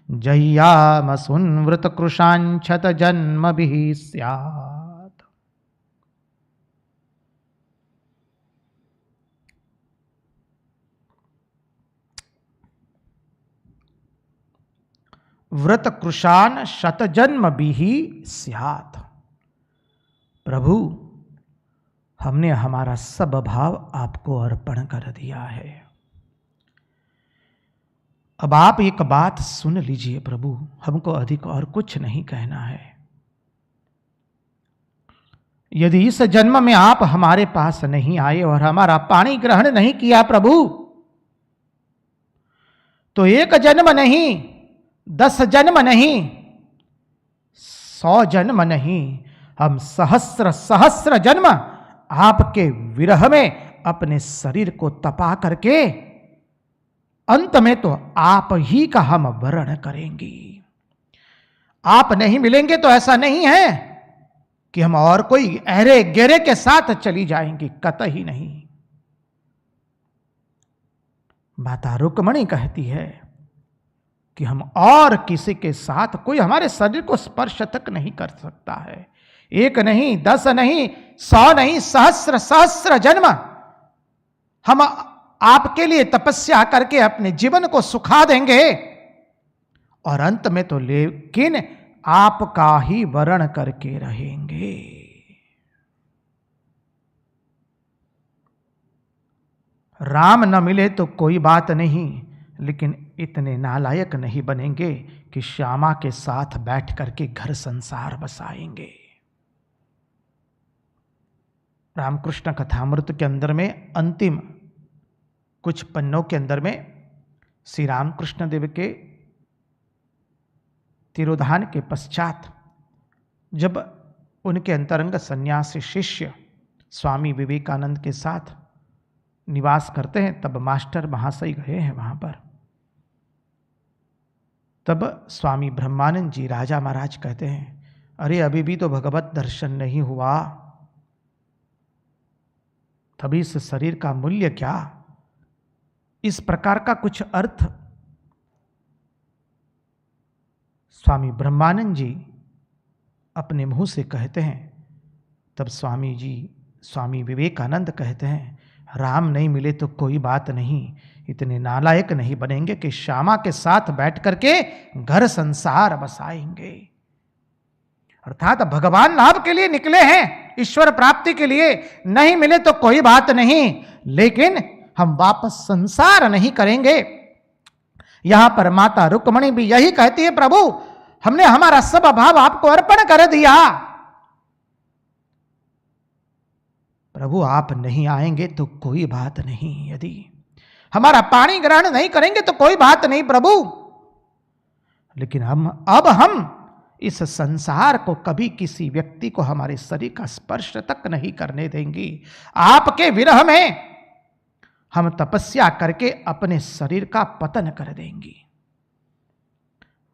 जह्यामसुन्वृत कृशांछत जन्म भी स्यात्। व्रत कृशान शत जन्म भी स्यात्। प्रभु हमने हमारा सब भाव आपको अर्पण कर दिया है। अब आप एक बात सुन लीजिए प्रभु, हमको अधिक और कुछ नहीं कहना है। यदि इस जन्म में आप हमारे पास नहीं आए और हमारा पानी ग्रहण नहीं किया प्रभु, तो 1 जन्म नहीं, 10 जन्म नहीं, 100 जन्म नहीं, हम सहस्र सहस्र जन्म आपके विरह में अपने शरीर को तपा करके अंत में तो आप ही का हम वर्ण करेंगे। आप नहीं मिलेंगे तो ऐसा नहीं है कि हम और कोई अहरे गहरे के साथ चली जाएंगी, कतई नहीं। माता रुक्मणी कहती है कि हम और किसी के साथ कोई हमारे शरीर को स्पर्श तक नहीं कर सकता है। 1 नहीं, 10 नहीं, 100 नहीं, सहस्र सहस्र जन्म हम आपके लिए तपस्या करके अपने जीवन को सुखा देंगे और अंत में तो लेकिन आपका ही वर्ण करके रहेंगे। राम न मिले तो कोई बात नहीं, लेकिन इतने नालायक नहीं बनेंगे कि श्यामा के साथ बैठ करके घर संसार बसाएंगे। रामकृष्ण कथामृत के अंदर में अंतिम कुछ पन्नों के अंदर में श्री रामकृष्ण देव के तिरोधान के पश्चात जब उनके अंतरंग सन्यासी शिष्य स्वामी विवेकानंद के साथ निवास करते हैं, तब मास्टर महाशय गए हैं वहां पर। तब स्वामी ब्रह्मानंद जी राजा महाराज कहते हैं, अरे अभी भी तो भगवत दर्शन नहीं हुआ, तभी इस शरीर का मूल्य क्या। इस प्रकार का कुछ अर्थ स्वामी ब्रह्मानंद जी अपने मुंह से कहते हैं। तब स्वामी जी, स्वामी विवेकानंद कहते हैं, राम नहीं मिले तो कोई बात नहीं, इतने नालायक नहीं बनेंगे कि श्यामा के साथ बैठ करके घर संसार बसाएंगे। अर्थात भगवान लाभ के लिए निकले हैं, ईश्वर प्राप्ति के लिए। नहीं मिले तो कोई बात नहीं, लेकिन हम वापस संसार नहीं करेंगे। यहां पर माता रुक्मणी भी यही कहती है, प्रभु हमने हमारा सब भाव आपको अर्पण कर दिया। प्रभु आप नहीं आएंगे तो कोई बात नहीं, यदि हमारा पानी ग्रहण नहीं करेंगे तो कोई बात नहीं प्रभु, लेकिन हम इस संसार को कभी किसी व्यक्ति को हमारे शरीर का स्पर्श तक नहीं करने देंगी। आपके विरह में हम तपस्या करके अपने शरीर का पतन कर देंगी।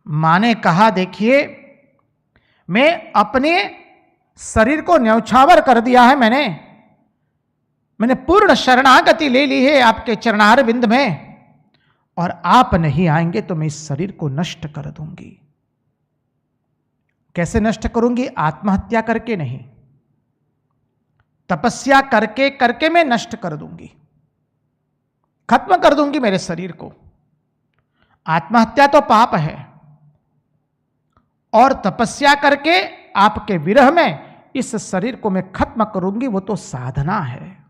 मां ने कहा, देखिए मैं अपने शरीर को न्यौछावर कर दिया है, मैंने पूर्ण शरणागति ले ली है आपके चरणार बिंद में, और आप नहीं आएंगे तो मैं इस शरीर को नष्ट कर दूंगी। कैसे नष्ट करूंगी? आत्महत्या करके नहीं, तपस्या करके करके मैं नष्ट कर दूंगी, खत्म कर दूंगी मेरे शरीर को। आत्महत्या तो पाप है, और तपस्या करके आपके विरह में इस शरीर को मैं खत्म करूंगी, वो तो साधना है।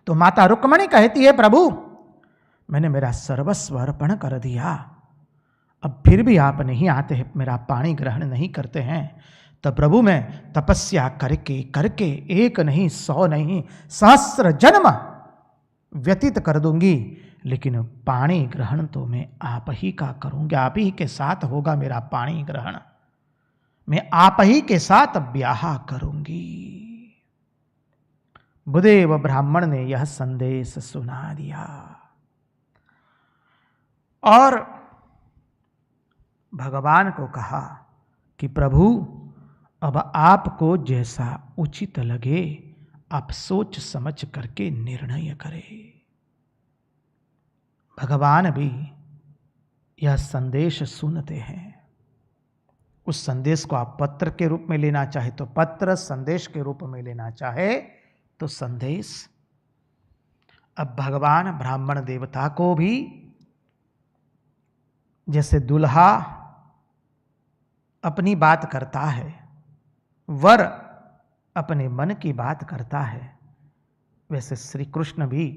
तो माता रुक्मणी कहती है, प्रभु मैंने मेरा सर्वस्व अर्पण कर दिया, अब फिर भी आप नहीं आते हैं, मेरा पानी ग्रहण नहीं करते हैं। तब प्रभु मैं तपस्या करके करके एक नहीं, 100 नहीं, सहस्र जन्म व्यतीत कर दूंगी, लेकिन पानी ग्रहण तो मैं आप ही का करूंगी, आप ही के साथ होगा मेरा पानी ग्रहण, मैं आप ही के साथ ब्याह करूंगी। बुदेव ब्राह्मण ने यह संदेश सुना दिया और भगवान को कहा कि प्रभु अब आपको जैसा उचित लगे आप सोच समझ करके निर्णय करें। भगवान भी यह संदेश सुनते हैं। उस संदेश को आप पत्र के रूप में लेना चाहे तो पत्र, संदेश के रूप में लेना चाहे तो संदेश। अब भगवान ब्राह्मण देवता को भी जैसे दुल्हा अपनी बात करता है, वर अपने मन की बात करता है, वैसे श्री कृष्ण भी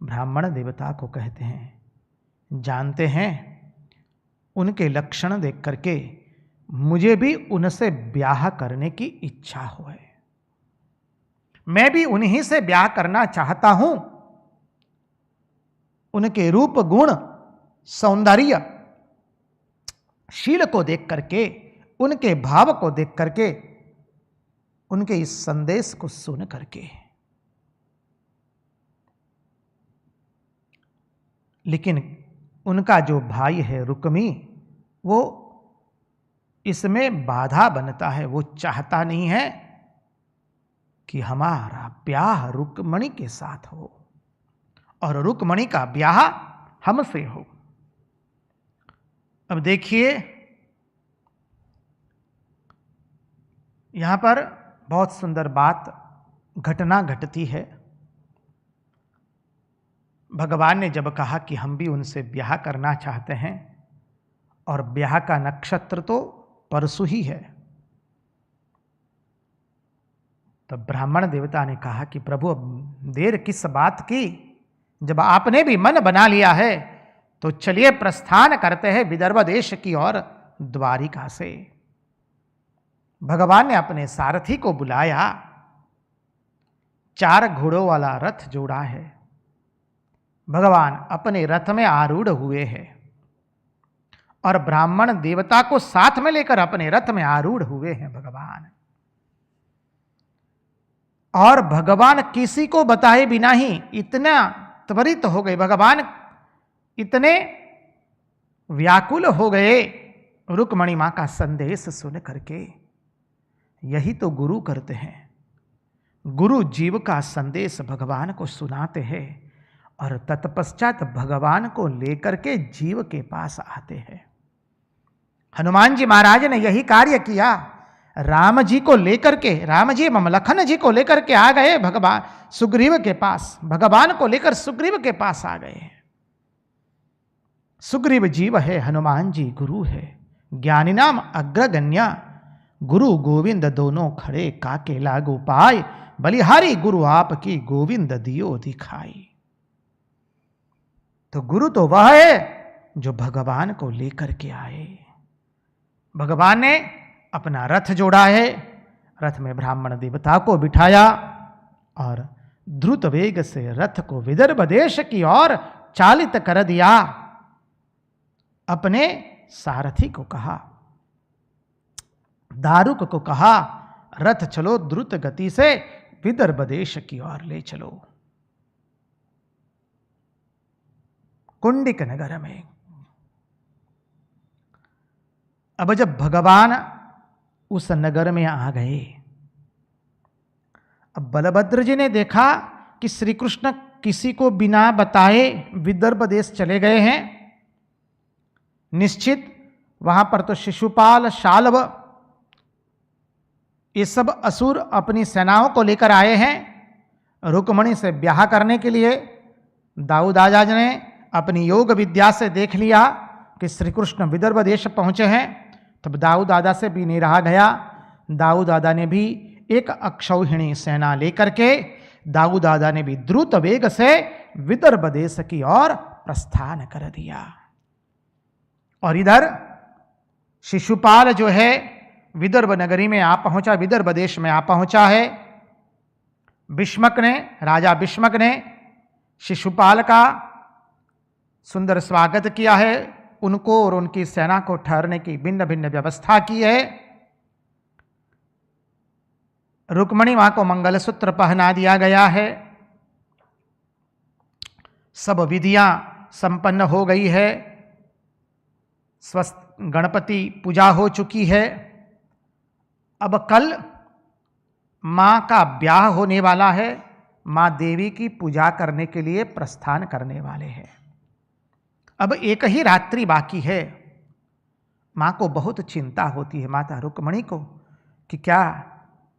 ब्राह्मण देवता को कहते हैं, जानते हैं उनके लक्षण देख करके मुझे भी उनसे ब्याह करने की इच्छा हो है, मैं भी उन्हीं से ब्याह करना चाहता हूं। उनके रूप, गुण, सौंदर्य, शील को देख करके, उनके भाव को देख करके, उनके इस संदेश को सुन करके। लेकिन उनका जो भाई है रुक्मी, वो इसमें बाधा बनता है, वो चाहता नहीं है कि हमारा ब्याह रुक्मणी के साथ हो और रुक्मणी का ब्याह हमसे हो। अब देखिए यहां पर बहुत सुंदर बात, घटना घटती है। भगवान ने जब कहा कि हम भी उनसे ब्याह करना चाहते हैं, और ब्याह का नक्षत्र तो परसों ही है, तब ब्राह्मण देवता ने कहा कि प्रभु अब देर किस बात की, जब आपने भी मन बना लिया है तो चलिए प्रस्थान करते हैं विदर्भ देश की ओर, द्वारिका से। भगवान ने अपने सारथी को बुलाया, 4 घोड़ों वाला रथ जोड़ा है, भगवान अपने रथ में आरूढ़ हुए हैं और ब्राह्मण देवता को साथ में लेकर अपने रथ में आरूढ़ हुए हैं भगवान। और भगवान किसी को बताए बिना ही इतना त्वरित हो गए, भगवान इतने व्याकुल हो गए रुक्मणी मां का संदेश सुन करके। यही तो गुरु करते हैं, गुरु जीव का संदेश भगवान को सुनाते हैं और तत्पश्चात भगवान को लेकर के जीव के पास आते हैं। हनुमान जी महाराज ने यही कार्य किया, राम जी को लेकर के, राम जी एवं लखन जी को लेकर के आ गए भगवान सुग्रीव के पास, भगवान को लेकर सुग्रीव के पास आ गए। सुग्रीव जीव है, हनुमान जी गुरु है, ज्ञानी नाम अग्रगण्य, गुरु गोविंद दोनों खड़े काके लागू पाए, बलिहारी गुरु आपकी गोविंद दियो दिखाई। तो गुरु तो वह है जो भगवान को लेकर के आए। भगवान ने अपना रथ जोड़ा है, रथ में ब्राह्मण देवता को बिठाया और द्रुत वेग से रथ को विदर्भ देश की ओर चालित कर दिया। अपने सारथी को कहा, दारुक को कहा, रथ चलो द्रुत गति से विदर्भ देश की ओर ले चलो। कुंडिक नगर में अब जब भगवान उस नगर में आ गए, अब बलभद्र जी ने देखा कि श्री कृष्ण किसी को बिना बताए विदर्भ देश चले गए हैं। निश्चित वहां पर तो शिशुपाल, शाल्व, ये सब असुर अपनी सेनाओं को लेकर आए हैं रुक्मणी से ब्याह करने के लिए। दाऊद राजा ने अपनी योग विद्या से देख लिया कि श्री कृष्ण विदर्भ देश पहुंचे हैं। तब दाऊद दादा से भी नहीं रहा गया। दाऊद दादा ने भी एक अक्षौहिणी सेना लेकर के दाऊद दादा ने भी द्रुत वेग से विदर्भ देश की ओर प्रस्थान कर दिया। और इधर शिशुपाल जो है विदर्भ नगरी में आ पहुंचा, विदर्भ देश में आ पहुंचा है। भीष्मक ने, राजा भीष्मक ने शिशुपाल का सुंदर स्वागत किया है, उनको और उनकी सेना को ठहरने की भिन्न भिन्न व्यवस्था की है। रुक्मणी मां को मंगलसूत्र पहना दिया गया है। सब विधियां संपन्न हो गई है। स्वस्थ गणपति पूजा हो चुकी है। अब कल मां का ब्याह होने वाला है। मां देवी की पूजा करने के लिए प्रस्थान करने वाले हैं। अब एक ही रात्रि बाकी है। मां को बहुत चिंता होती है, माता रुक्मणी को, कि क्या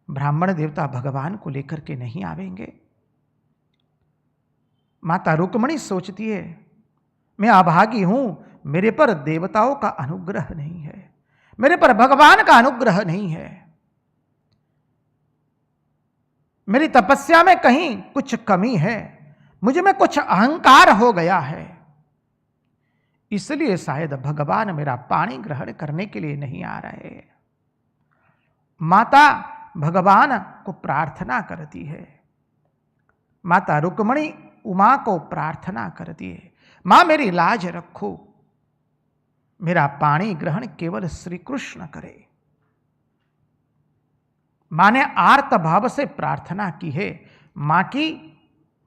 ब्राह्मण देवता भगवान को लेकर के नहीं आवेंगे। माता रुक्मणी सोचती है, मैं अभागी हूं, मेरे पर देवताओं का अनुग्रह नहीं है, मेरे पर भगवान का अनुग्रह नहीं है, मेरी तपस्या में कहीं कुछ कमी है, मुझ में कुछ अहंकार हो गया है, इसलिए शायद भगवान मेरा पानी ग्रहण करने के लिए नहीं आ रहे। माता भगवान को प्रार्थना करती है। माता रुक्मणी उमा को प्रार्थना करती है, मां मेरी लाज रखो, मेरा पानी ग्रहण केवल श्री कृष्ण करे। मां ने आर्त भाव से प्रार्थना की है। मां की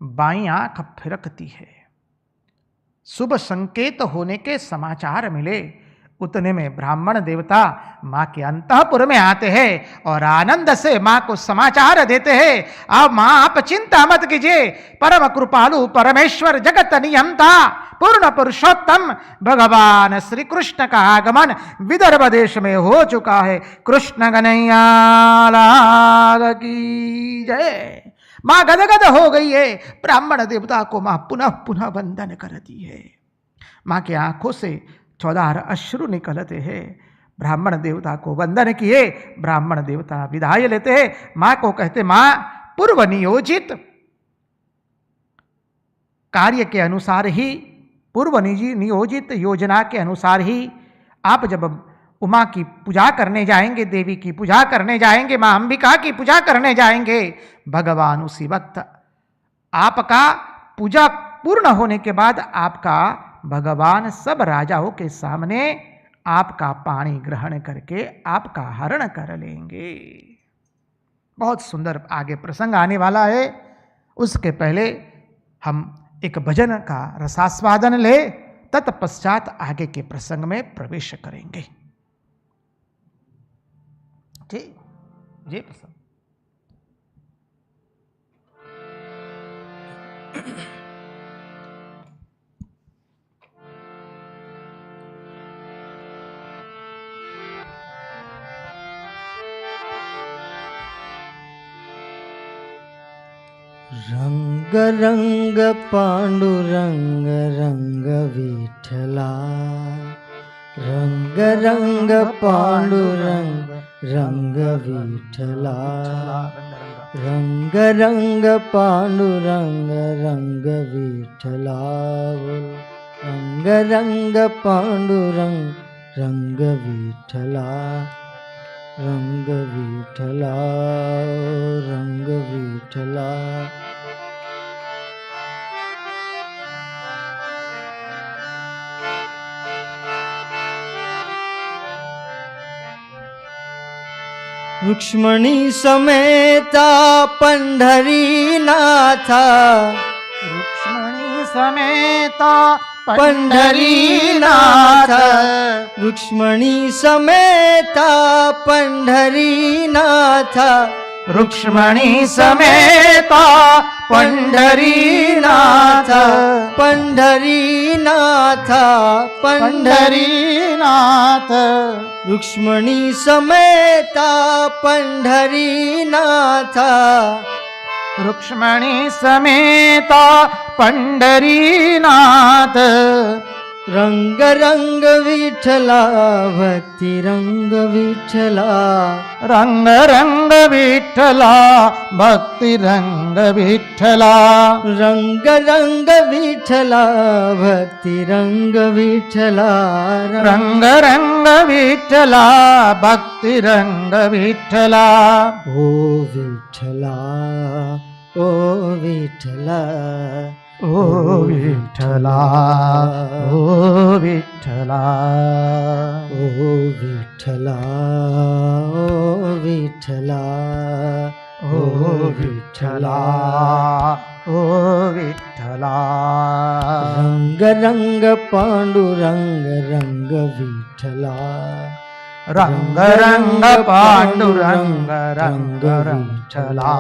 बाईं आंख फिरकती है। शुभ संकेत होने के समाचार मिले। उतने में ब्राह्मण देवता मां के अंतःपुर में आते हैं और आनंद से मां को समाचार देते हैं, अब मां आप चिंता मत कीजिए, परम कृपालु परमेश्वर जगत नियंता पूर्ण पुरुषोत्तम भगवान श्री कृष्ण का आगमन विदर्भ देश में हो चुका है। कृष्ण कन्हैया लाल की जय। मां गदगद हो गई है। ब्राह्मण देवता को मां पुनः पुनः वंदन करती है। मां की आंखों से 14 अश्रु निकलते हैं। ब्राह्मण देवता को वंदन किए। ब्राह्मण देवता विदाई लेते हैं। मां को कहते, मां पूर्व नियोजित कार्य के अनुसार ही, पूर्व नियोजित योजना के अनुसार ही आप जब उमा की पूजा करने जाएंगे, देवी की पूजा करने जाएंगे, मां अंबिका की पूजा करने जाएंगे, भगवान उसी वक्त आपका पूजा पूर्ण होने के बाद आपका भगवान सब राजाओं के सामने आपका पानी ग्रहण करके आपका हरण कर लेंगे। बहुत सुंदर आगे प्रसंग आने वाला है। उसके पहले हम एक भजन का रसास्वादन ले, तत्पश्चात आगे के प्रसंग में प्रवेश करेंगे। ठीक जी प्रसंग। रंग रंग पांडुरंग रंग विठला, रंग रंग पांडुरंग रंग विठला, रंग रंग पांडुरंग रंग विठला, रंग रंग पांडुरंग रंग विठला, रंग विठला, रंग विठला। रुक्ष्मणी समेता पंढरीनाथा रुक्ष्मणी समेता पंढरीनाथ रुक्ष्मणी समेता पंढरीनाथ रुक्ष्मणी समेता पंढरीनाथ पंढरीनाथ पंढरीनाथ रुक्ष्मणी समेता पंढरीनाथ रुक्ष्मणी समेता पंढरीनाथ रंग रंग विठला भक्ति रंग विठला रंग रंग विठ्ठला भक्ती रंग विठ्ठला रंग रंग विठला भक्ति रंग विठला रंग रंग विठ्ठला भक्ती रंग विठ्ठला ओ विठला ओ विठला ओ विठ्ठला ओ विठ्ठला ओ विठला ओ विठला ओ विठ्ठला ओ विठ्ठला रंग रंग पांडुरंग रंग विठला रंग रंग पांडुरंग रंग विठ्ठला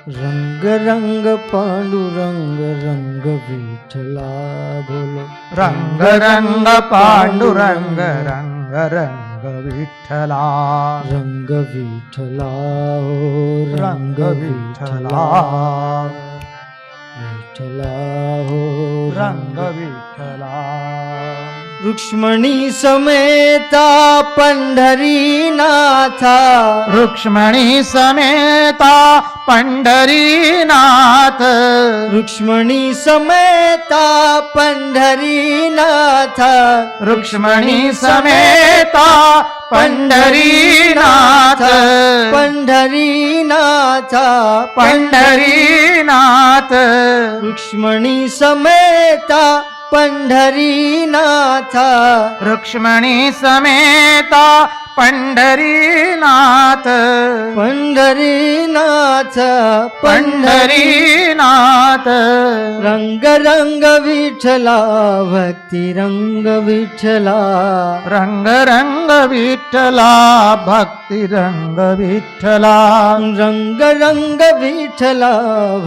रंग रंग पांडुरंग रंग विठला बोलो रंग रंग पांडुरंग रंग रंग विठ्ठला रंग विठला हो रंग विठ्ठला विठला हो रंग विठ्ठला रुक्ष्मणी समेता पंढरीनाथा रुक्ष्मणी समेता पंढरीनाथ रुक्ष्मणी समेता पंढरीनाथ रुक्ष्मणी समेता पंढरीनाथ पंढरीनाथ पंढरीनाथ रुक्ष्मणी समेता पंढरीनाथ रुक्ष्मणी समेता पंढरीनाथ पंढरीनाथ पंढरीनाथ रंग रंग विठला भक्ति रंग विठला रंग रंग विठ्ठला भक्ती रंग विठ्ठला रंग रंग विठला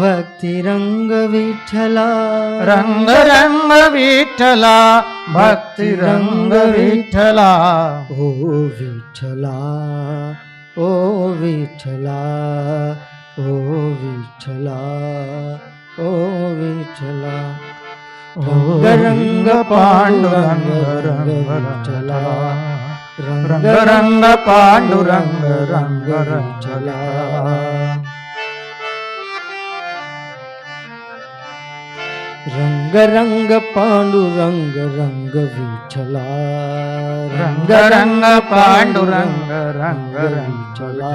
भक्ति रंग विठला रंग रंग विठ्ठला भक्ती रंग विठ्ठला ओ विठला ओ विठला ओ विठला ओ विठला रंग रंग पांडुरंग रंग विठ्ठला रंग रंग पांडुरंग रंग विठ्ठला रंग रंग पांडुरंग रंग विठला रंग रंग पांडुरंग रंग विठ्ठला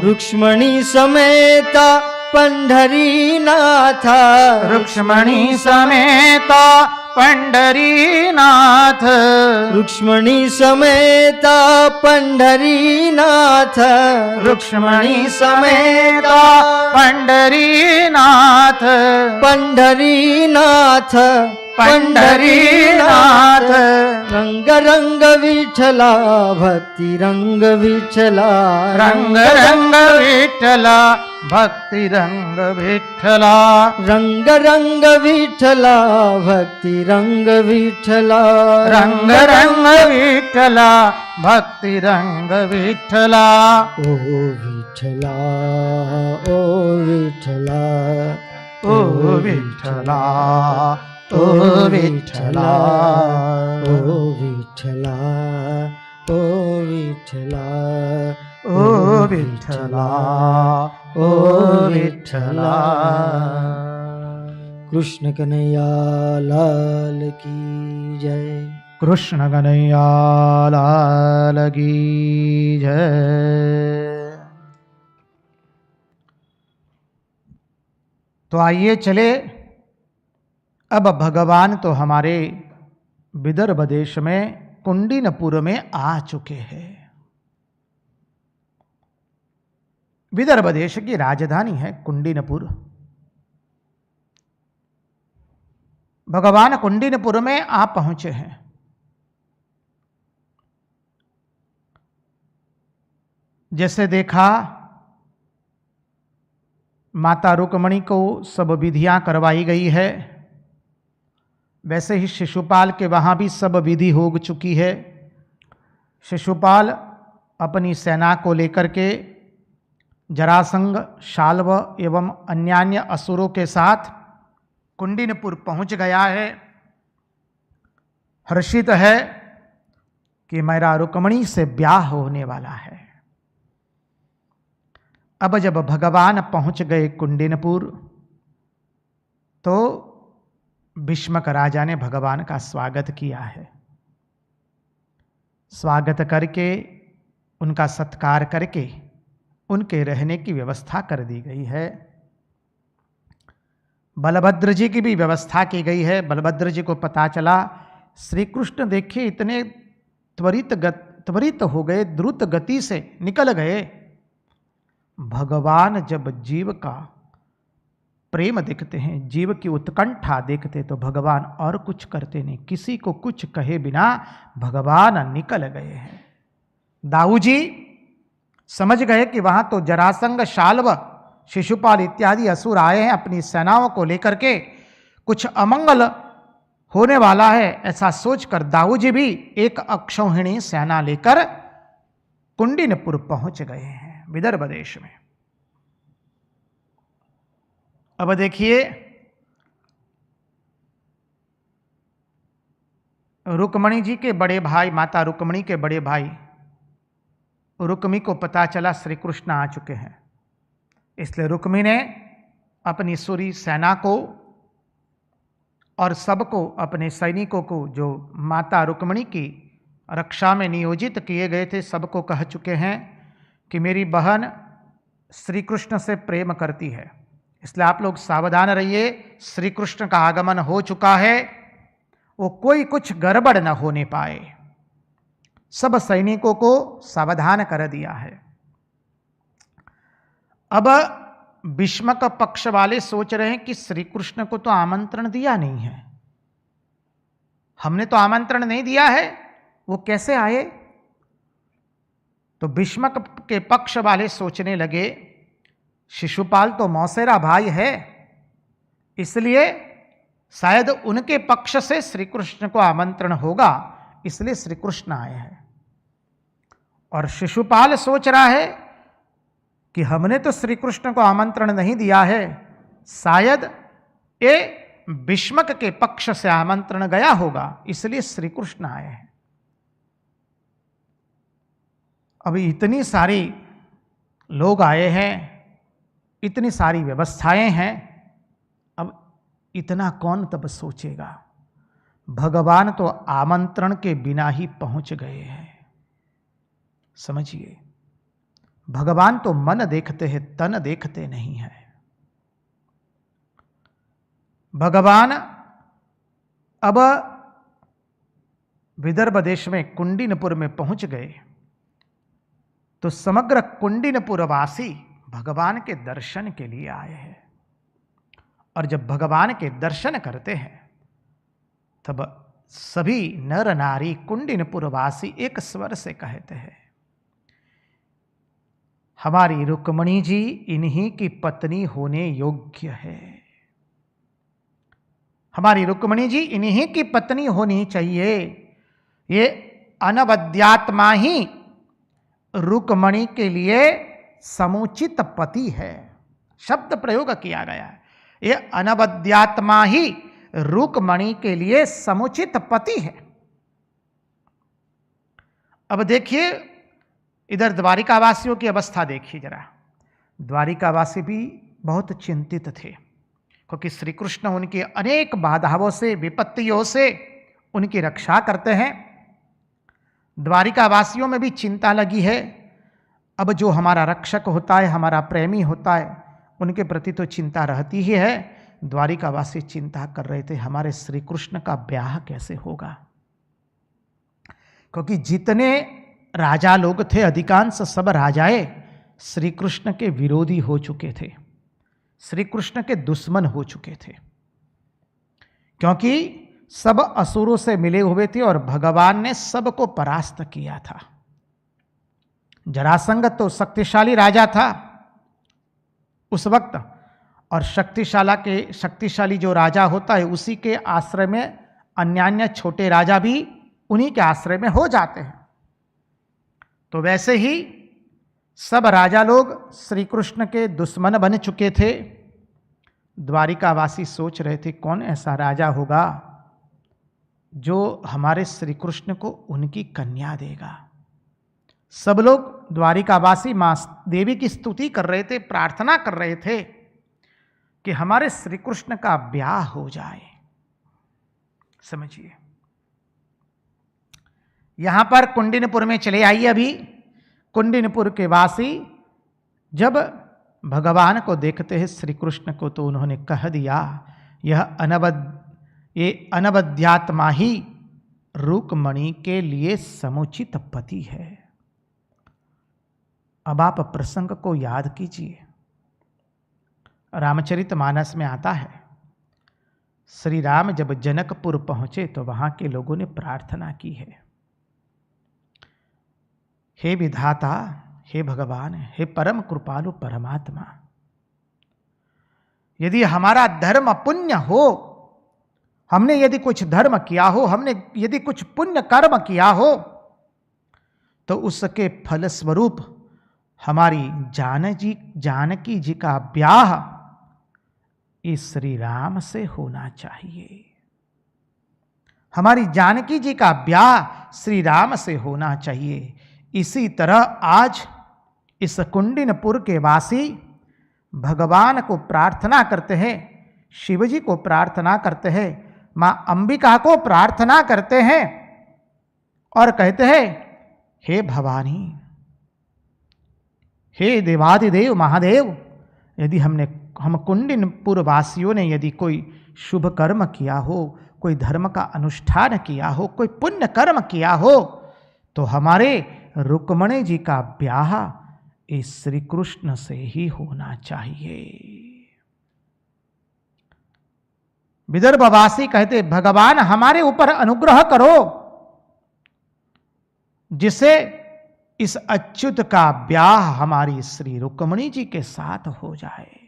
रुक्ष्मणी समेता पंढरीनाथ रुक्ष्मणी समेता पंढरीनाथ रुक्ष्मणी समेता पंढरीनाथ रुक्ष्मणी समेता पंढरीनाथ पंढरीनाथ पंढरीनाथ रंग रंग विठला भक्ति रंग विठला रंग रंग विठ्ठला भक्ती रंग विठ्ठला रंग रंग विठला भक्ति रंग विठला रंग रंग विठ्ठला भक्ती रंग विठ्ठला ओ विठला ओ विठला ओ विठ्ठला ओ विठ्ठला ओ विठला ओ विठला ओ विठ्ठला ओ विठ्ठला कृष्ण कन्हैया लाल की जय कृष्ण कन्हैया लाल की जय। तो आइए चले, अब भगवान तो हमारे विदर्भ देश में कुंडिनपुर में आ चुके हैं। विदर्भ देश की राजधानी है कुंडिनपुर। भगवान कुंडिनपुर में आ पहुंचे हैं। जैसे देखा माता रुक्मिणी को सब विधियां करवाई गई है, वैसे ही शिशुपाल के वहाँ भी सब विधि हो चुकी है। शिशुपाल अपनी सेना को लेकर के जरासंध, शाल्व एवं अन्यान्य असुरों के साथ कुंडिनपुर पहुंच गया है। हर्षित है कि मेरा रुक्मिणी से ब्याह होने वाला है। अब जब भगवान पहुंच गए कुंडिनपुर तो भीष्मक राजा ने भगवान का स्वागत किया है। स्वागत करके उनका सत्कार करके उनके रहने की व्यवस्था कर दी गई है। बलभद्र जी की भी व्यवस्था की गई है। बलभद्र जी को पता चला श्री कृष्ण देखिए इतने त्वरित हो गए, द्रुत गति से निकल गए। भगवान जब जीव का प्रेम देखते हैं, जीव की उत्कंठा देखते तो भगवान और कुछ करते नहीं, किसी को कुछ कहे बिना भगवान निकल गए हैं। दाऊ जी समझ गए कि वहां तो जरासंध, शाल्व, शिशुपाल इत्यादि असुर आए हैं अपनी सेनाओं को लेकर के, कुछ अमंगल होने वाला है। ऐसा सोचकर दाऊ जी भी एक अक्षौहिणी सेना लेकर कुंडिनपुर पहुंच गए हैं विदर्भ देश में। अब देखिए रुक्मिणी जी के बड़े भाई, माता रुक्मिणी के बड़े भाई रुक्मी को पता चला श्री कृष्ण आ चुके हैं, इसलिए रुक्मी ने अपनी सूरी सेना को और सबको, अपने सैनिकों को जो माता रुक्मिणी की रक्षा में नियोजित किए गए थे, सबको कह चुके हैं कि मेरी बहन श्री कृष्ण से प्रेम करती है, इसलिए आप लोग सावधान रहिए। श्री कृष्ण का आगमन हो चुका है, वो कोई कुछ गड़बड़ न होने पाए। सब सैनिकों को सावधान कर दिया है। अब भीष्मक पक्ष वाले सोच रहे हैं कि श्री कृष्ण को तो आमंत्रण दिया नहीं है, हमने तो आमंत्रण नहीं दिया है, वो कैसे आए। तो भीष्मक के पक्ष वाले सोचने लगे शिशुपाल तो मौसेरा भाई है, इसलिए शायद उनके पक्ष से श्री कृष्ण को आमंत्रण होगा, इसलिए श्री कृष्ण आए हैं। और शिशुपाल सोच रहा है कि हमने तो श्री कृष्ण को आमंत्रण नहीं दिया है, शायद ये भीष्मक के पक्ष से आमंत्रण गया होगा, इसलिए श्री कृष्ण आए हैं। अभी इतनी सारी लोग आए हैं, इतनी सारी व्यवस्थाएं हैं, अब इतना कौन तब सोचेगा। भगवान तो आमंत्रण के बिना ही पहुंच गए हैं। समझिए, भगवान तो मन देखते हैं, तन देखते नहीं है। भगवान अब विदर्भ देश में कुंडिनपुर में पहुंच गए तो समग्र कुंडिनपुर वासी भगवान के दर्शन के लिए आए हैं। और जब भगवान के दर्शन करते हैं तब सभी नर नारी कुंडिनपुर वासी एक स्वर से कहते हैं, हमारी रुक्मिणी जी इन्हीं की पत्नी होने योग्य है, हमारी रुक्मिणी जी इन्हीं की पत्नी होनी चाहिए। ये अनवद्यात्मा ही रुक्मिणी के लिए समुचित पति है, शब्द प्रयोग किया गया है। ये अनवद्यात्मा ही रुक्मिणी के लिए समुचित पति है। अब देखिए इधर द्वारिकावासियों की अवस्था देखिए जरा। द्वारिकावासी भी बहुत चिंतित थे, क्योंकि श्री कृष्ण उनकी अनेक बाधाओं से, विपत्तियों से उनकी रक्षा करते हैं। द्वारिकावासियों में भी चिंता लगी है। अब जो हमारा रक्षक होता है, हमारा प्रेमी होता है, उनके प्रति तो चिंता रहती ही है। द्वारिकावासी चिंता कर रहे थे, हमारे श्री कृष्ण का ब्याह कैसे होगा, क्योंकि जितने राजा लोग थे अधिकांश सब राजाएं श्री कृष्ण के विरोधी हो चुके थे, श्री कृष्ण के दुश्मन हो चुके थे, क्योंकि सब असुरों से मिले हुए थे और भगवान ने सबको परास्त किया था। जरासंध तो शक्तिशाली राजा था उस वक्त, और शक्तिशाली जो राजा होता है उसी के आश्रय में अन्य छोटे राजा भी उन्हीं के आश्रय में हो जाते हैं। तो वैसे ही सब राजा लोग श्री कृष्ण के दुश्मन बन चुके थे। द्वारिकावासी सोच रहे थे कौन ऐसा राजा होगा जो हमारे श्री कृष्ण को उनकी कन्या देगा। सब लोग द्वारिकावासी मां देवी की स्तुति कर रहे थे, प्रार्थना कर रहे थे कि हमारे श्री कृष्ण का ब्याह हो जाए। समझिए, यहां पर कुंडिनपुर में चले आइए। अभी कुंडिनपुर के वासी जब भगवान को देखते हैं श्री कृष्ण को, तो उन्होंने कह दिया ये अनवद्यात्मा ही रुक्मणी के लिए समुचित पति है। अब आप प्रसंग को याद कीजिए, रामचरितमानस में आता है, श्री राम जब जनकपुर पहुंचे तो वहां के लोगों ने प्रार्थना की है, हे विधाता, हे भगवान, हे परम कृपालु परमात्मा, यदि हमारा धर्म पुण्य हो, हमने यदि कुछ धर्म किया हो, हमने यदि कुछ पुण्य कर्म किया हो, तो उसके फलस्वरूप हमारी जानकी जी का ब्याह इस श्री राम से होना चाहिए। हमारी जानकी जी का ब्याह श्री राम से होना चाहिए। इसी तरह आज इस कुंडिनपुर के वासी भगवान को प्रार्थना करते हैं, शिव जी को प्रार्थना करते हैं, मां अंबिका को प्रार्थना करते हैं और कहते हैं, हे भवानी, हे देवादिदेव महादेव, यदि हम कुंडिनपुर वासियों ने यदि कोई शुभ कर्म किया हो, कोई धर्म का अनुष्ठान किया हो, कोई पुण्य कर्म किया हो, तो हमारे रुक्मणी जी का ब्याह इस श्री कृष्ण से ही होना चाहिए। विदर्भवासी कहते, भगवान हमारे ऊपर अनुग्रह करो जिसे इस अच्युत का ब्याह हमारी श्री रुक्मणी जी के साथ हो जाए।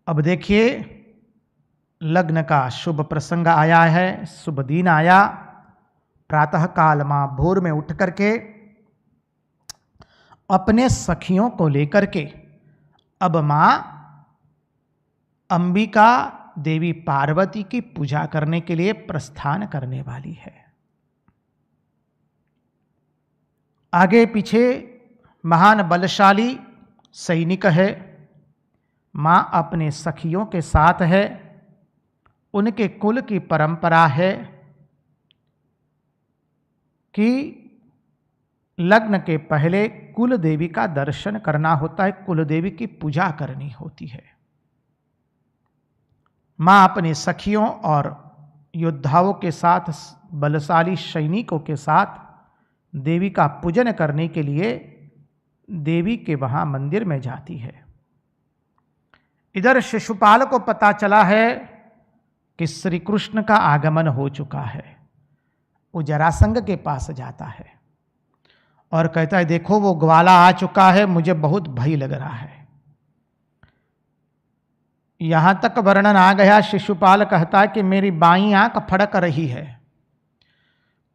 अब देखिए, लग्न का शुभ प्रसंग आया है, शुभ दिन आया। प्रातः काल मां भोर में उठ करके अपने सखियों को लेकर के अब मां अंबिका देवी पार्वती की पूजा करने के लिए प्रस्थान करने वाली है। आगे पीछे महान बलशाली सैनिक है, मां अपने सखियों के साथ है, उनके कुल की परंपरा है कि लग्न के पहले कुल देवी का दर्शन करना होता है, कुल देवी की पूजा करनी होती है। मां अपने सखियों और योद्धाओं के साथ, बलशाली सैनिकों के साथ देवी का पूजन करने के लिए देवी के वहां मंदिर में जाती है। इधर शिशुपाल को पता चला है कि श्री कृष्ण का आगमन हो चुका है। वो जरासंध के पास जाता है और कहता है, देखो वो ग्वाला आ चुका है, मुझे बहुत भय लग रहा है। यहां तक वर्णन आ गया, शिशुपाल कहता है कि मेरी बाईं आंख फड़क रही है,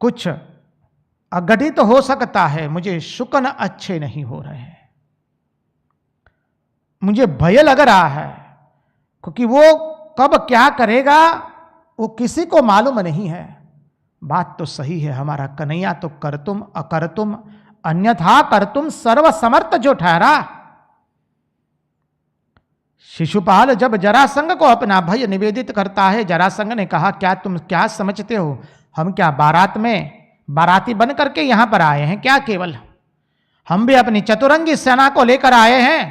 कुछ अघटित हो सकता है, मुझे शुकन अच्छे नहीं हो रहे हैं, मुझे भय लग रहा है, क्योंकि वो कब क्या करेगा वो किसी को मालूम नहीं है। बात तो सही है, हमारा कन्हैया तो करतुम अकर्तुम अन्यथा करतुम सर्वसमर्थ जो ठहरा। शिशुपाल जब जरासंध को अपना भय निवेदित करता है, जरासंध ने कहा, क्या तुम क्या समझते हो, हम क्या बारात में बाराती बन करके यहां पर आए हैं क्या? केवल हम भी अपनी चतुरंगी सेना को लेकर आए हैं,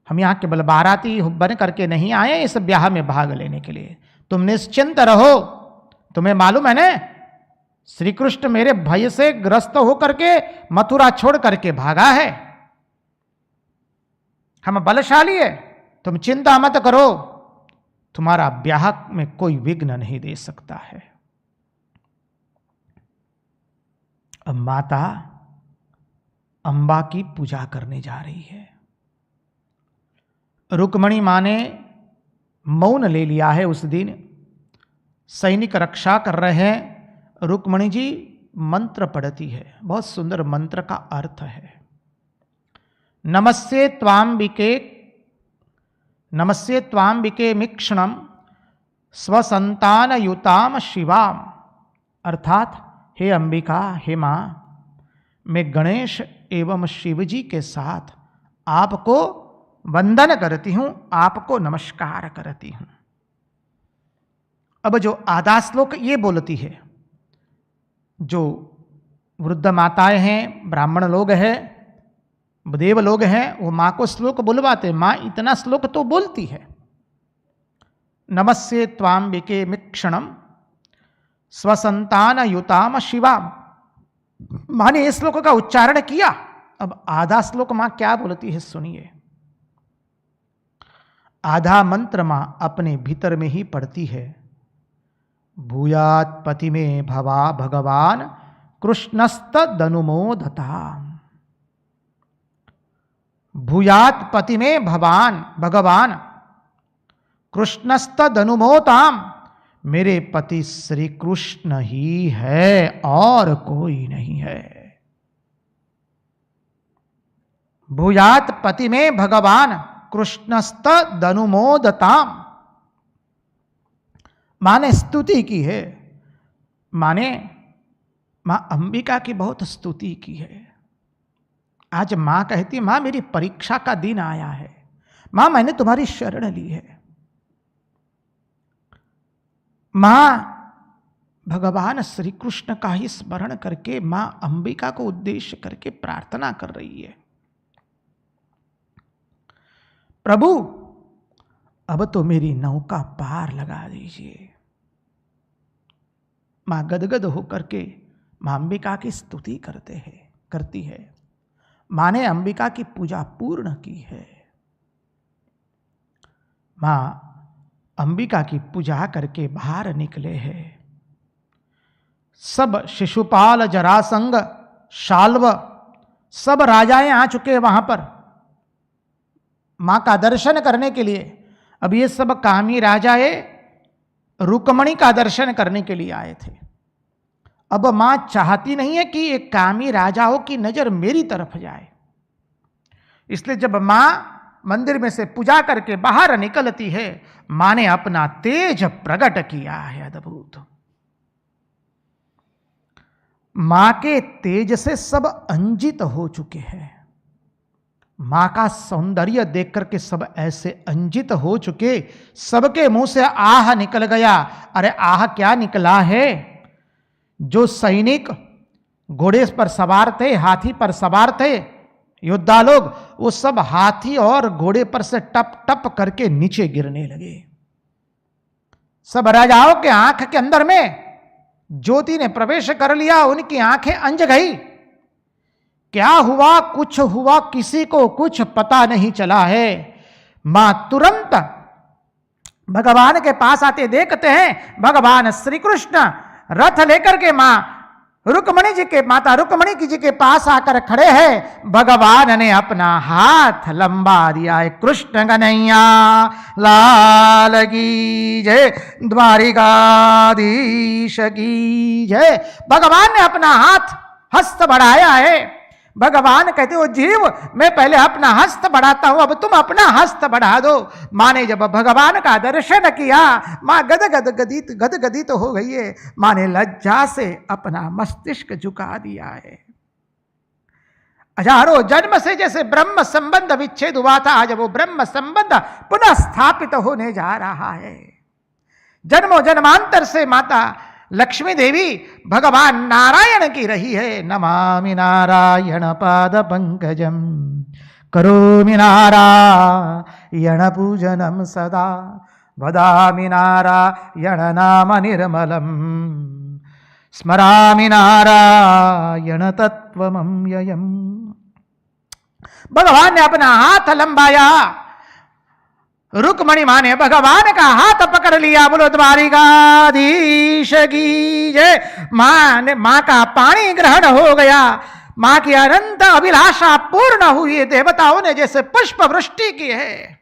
हम यहां केवल बाराती बन करके नहीं आए इस ब्याह में भाग लेने के लिए। तुम निश्चिंत रहो, तुम्हें मालूम है ना, श्री कृष्ण मेरे भय से ग्रस्त होकर के मथुरा छोड़ करके भागा है। हम बलशाली है, तुम चिंता मत करो, तुम्हारा ब्याह में कोई विघ्न नहीं दे सकता है। अब माता अंबा की पूजा करने जा रही है। रुक्मणी मां ने मौन ले लिया है। उस दिन सैनिक रक्षा कर रहे हैं, रुक्मणी जी मंत्र पढ़ती है। बहुत सुंदर मंत्र का अर्थ है। नमस्ये त्वाम्बिके मिक्षणम स्वसंतानयुताम शिवाम, अर्थात हे अंबिका, हे मां, मैं गणेश एवं शिवजी के साथ आपको वंदन करती हूं, आपको नमस्कार करती हूं। अब जो आधा श्लोक ये बोलती है, जो वृद्ध माताएं हैं, ब्राह्मण लोग हैं, देव लोग हैं, वो मां को श्लोक बुलवाते। मां इतना श्लोक तो बोलती है। नमस्ये त्वाम्बिके मिक्षणम स्वसंतान युताम शिवाम, मां ने इस श्लोक का उच्चारण किया। अब आधा श्लोक मां क्या बोलती है सुनिए। आधा मंत्र मां अपने भीतर में ही पढ़ती है। भूयात पति में भवा भगवान कृष्णस्त दनुमोदताम, भूयात पति में भगवान कृष्णस्त दनुमोताम, मेरे पति श्री कृष्ण ही है और कोई नहीं है। भूयात पति में भगवान कृष्णस्त दनुमोदताम, मां ने स्तुति की है। मां अंबिका की बहुत स्तुति की है। आज मां कहती, मां मेरी परीक्षा का दिन आया है, मां मैंने तुम्हारी शरण ली है। मां भगवान श्री कृष्ण का ही स्मरण करके मां अंबिका को उद्देश्य करके प्रार्थना कर रही है। प्रभु अब तो मेरी नौका पार लगा दीजिए। मां गदगद होकर के मां अंबिका की स्तुति करती है। मां ने अंबिका की पूजा पूर्ण की है। मां अंबिका की पूजा करके बाहर निकले हैं। सब शिशुपाल, जरासंग, शाल्व, सब राजाएं आ चुके हैं वहां पर मां का दर्शन करने के लिए। अब ये सब कामी राजाएं रुक्मणी का दर्शन करने के लिए आए थे। अब मां चाहती नहीं है कि एक कामी राजाओं की नजर मेरी तरफ जाए, इसलिए जब मां मंदिर में से पूजा करके बाहर निकलती है, मां ने अपना तेज प्रकट किया है। अद्भुत। मां के तेज से सब अंजित हो चुके हैं। मां का सौंदर्य देख करके सब ऐसे अंजित हो चुके, सबके मुंह से आह निकल गया। अरे आह क्या निकला है। जो सैनिक घोड़े पर सवार थे, हाथी पर सवार थे, योद्धा लोग, वो सब हाथी और घोड़े पर से टप टप करके नीचे गिरने लगे। सब राजाओं के आंख के अंदर में ज्योति ने प्रवेश कर लिया, उनकी आंखें अंज गई। क्या हुआ, कुछ हुआ, किसी को कुछ पता नहीं चला है। मां तुरंत भगवान के पास आते देखते हैं, भगवान श्री कृष्ण रथ लेकर के माता रुक्मणी जी के पास आकर खड़े हैं। भगवान ने अपना हाथ लंबा दिया है। कृष्ण कन्हैया लाल की जय, द्वारिकाधीश की जय। भगवान ने अपना हाथ हस्त बढ़ाया है। भगवान कहते हो, जीव मैं पहले अपना हस्त बढ़ाता हूं, अब तुम अपना हस्त बढ़ा दो। मां ने जब भगवान का दर्शन किया, मां गदगदित हो गई है। मां ने लज्जा से अपना मस्तिष्क झुका दिया है। हजारों जन्म से जैसे ब्रह्म संबंध विच्छेद हुआ था, आज वो ब्रह्म संबंध पुनः स्थापित होने जा रहा है। जन्मों जन्मांतर से माता लक्ष्मी देवी भगवान नारायण की रही है। नमामि नारायण पाद पंकजम, करोमि नारायण पूजनम सदा, वदामि नारायण नाम निर्मलम स्मरामि नारायण तत्त्वमव्ययम्। भगवान ने अपना हाथ लंबाया, रुक्मणी माँ ने भगवान का हाथ पकड़ लिया। बोलो द्वारिकाधीश की जय। माँ का पानी ग्रहण हो गया, माँ की अनंत अभिलाषा पूर्ण हुई। देवताओं ने जैसे पुष्प वृष्टि की है,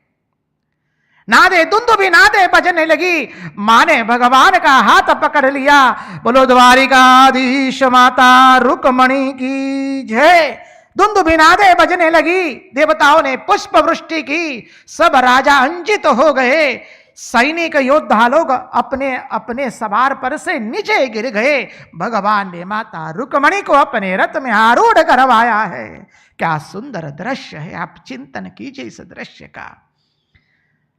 नादे दुंदुभी नादे बजने लगी। मां ने भगवान का हाथ पकड़ लिया। बोलो द्वारिकाधीश माता रुक्मणी की जय। दुंदुभी नादे बजने लगी, देवताओं ने पुष्प वृष्टि की, सब राजा अंजित हो गए। सैनिक योद्धा लोग अपने अपने सवार पर से नीचे गिर गए। भगवान ने माता रुक्मणी को अपने रथ में आरूढ़ करवाया है। क्या सुंदर दृश्य है, आप चिंतन कीजिए इस दृश्य का।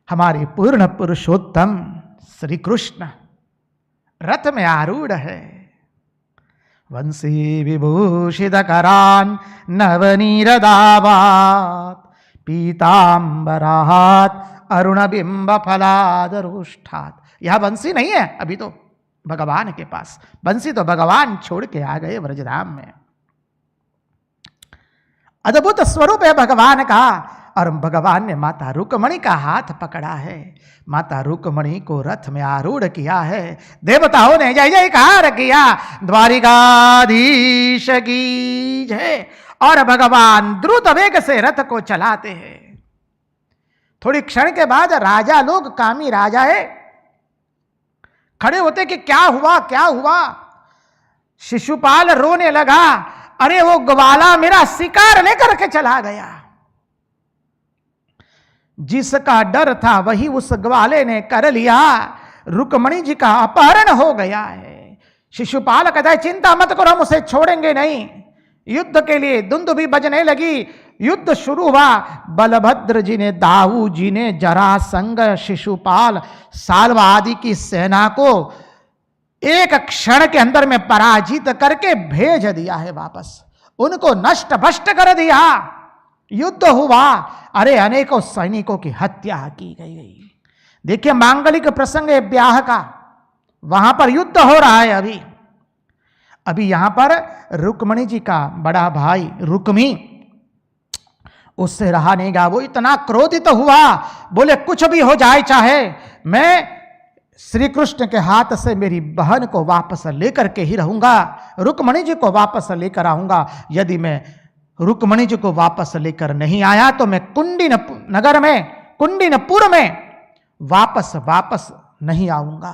हमारे पूर्ण पुरुषोत्तम श्री कृष्ण रथ में आरूढ़ है। वंशी विभूषित करान नवनीरदावात पीतांबरात अरुण बिंब फलादरुष्ठात। यह बंसी नहीं है अभी तो भगवान के पास, बंसी तो भगवान छोड़ के आ गए व्रजधाम में। अद्भुत स्वरूप है भगवान का। और भगवान ने माता रुक्मणी का हाथ पकड़ा है, माता रुक्मणी को रथ में आरूढ़ किया है। देवताओं ने जय जयकार किया, द्वारिकाधीश की जय। और भगवान द्रुत वेग से रथ को चलाते हैं। थोड़ी क्षण के बाद राजा लोग, कामी राजा है, खड़े होते कि क्या हुआ क्या हुआ। शिशुपाल रोने लगा, अरे वो ग्वाला मेरा शिकार लेकर के चला गया। जिसका डर था वही उस ग्वाले ने कर लिया। रुक्मणी जी का अपहरण हो गया है। शिशुपाल कहता है चिंता मत करो, हम उसे छोड़ेंगे नहीं। युद्ध के लिए दुंदुभी बजने लगी, युद्ध शुरू हुआ। बलभद्र जी ने, दाऊ जी ने जरासंग, शिशुपाल, साल्व आदि की सेना को एक क्षण के अंदर में पराजित करके भेज दिया है वापस, उनको नष्ट भ्रष्ट कर दिया। युद्ध हुआ, अरे अनेकों सैनिकों की हत्या की गई। देखिए मांगलिक प्रसंग है ब्याह का, वहां पर युद्ध हो रहा है। अभी यहां पर रुक्मणी जी का बड़ा भाई रुक्मी, उससे रहा नहीं गया। वो इतना क्रोधित हुआ, बोले कुछ भी हो जाए, चाहे मैं श्री कृष्ण के हाथ से मेरी बहन को वापस लेकर के ही रहूंगा, रुक्मणी जी को वापस लेकर आऊंगा। यदि मैं रुक्मणी जी को वापस लेकर नहीं आया तो मैं कुंडिन नगर में, कुंडिनपुर में वापस नहीं आऊंगा,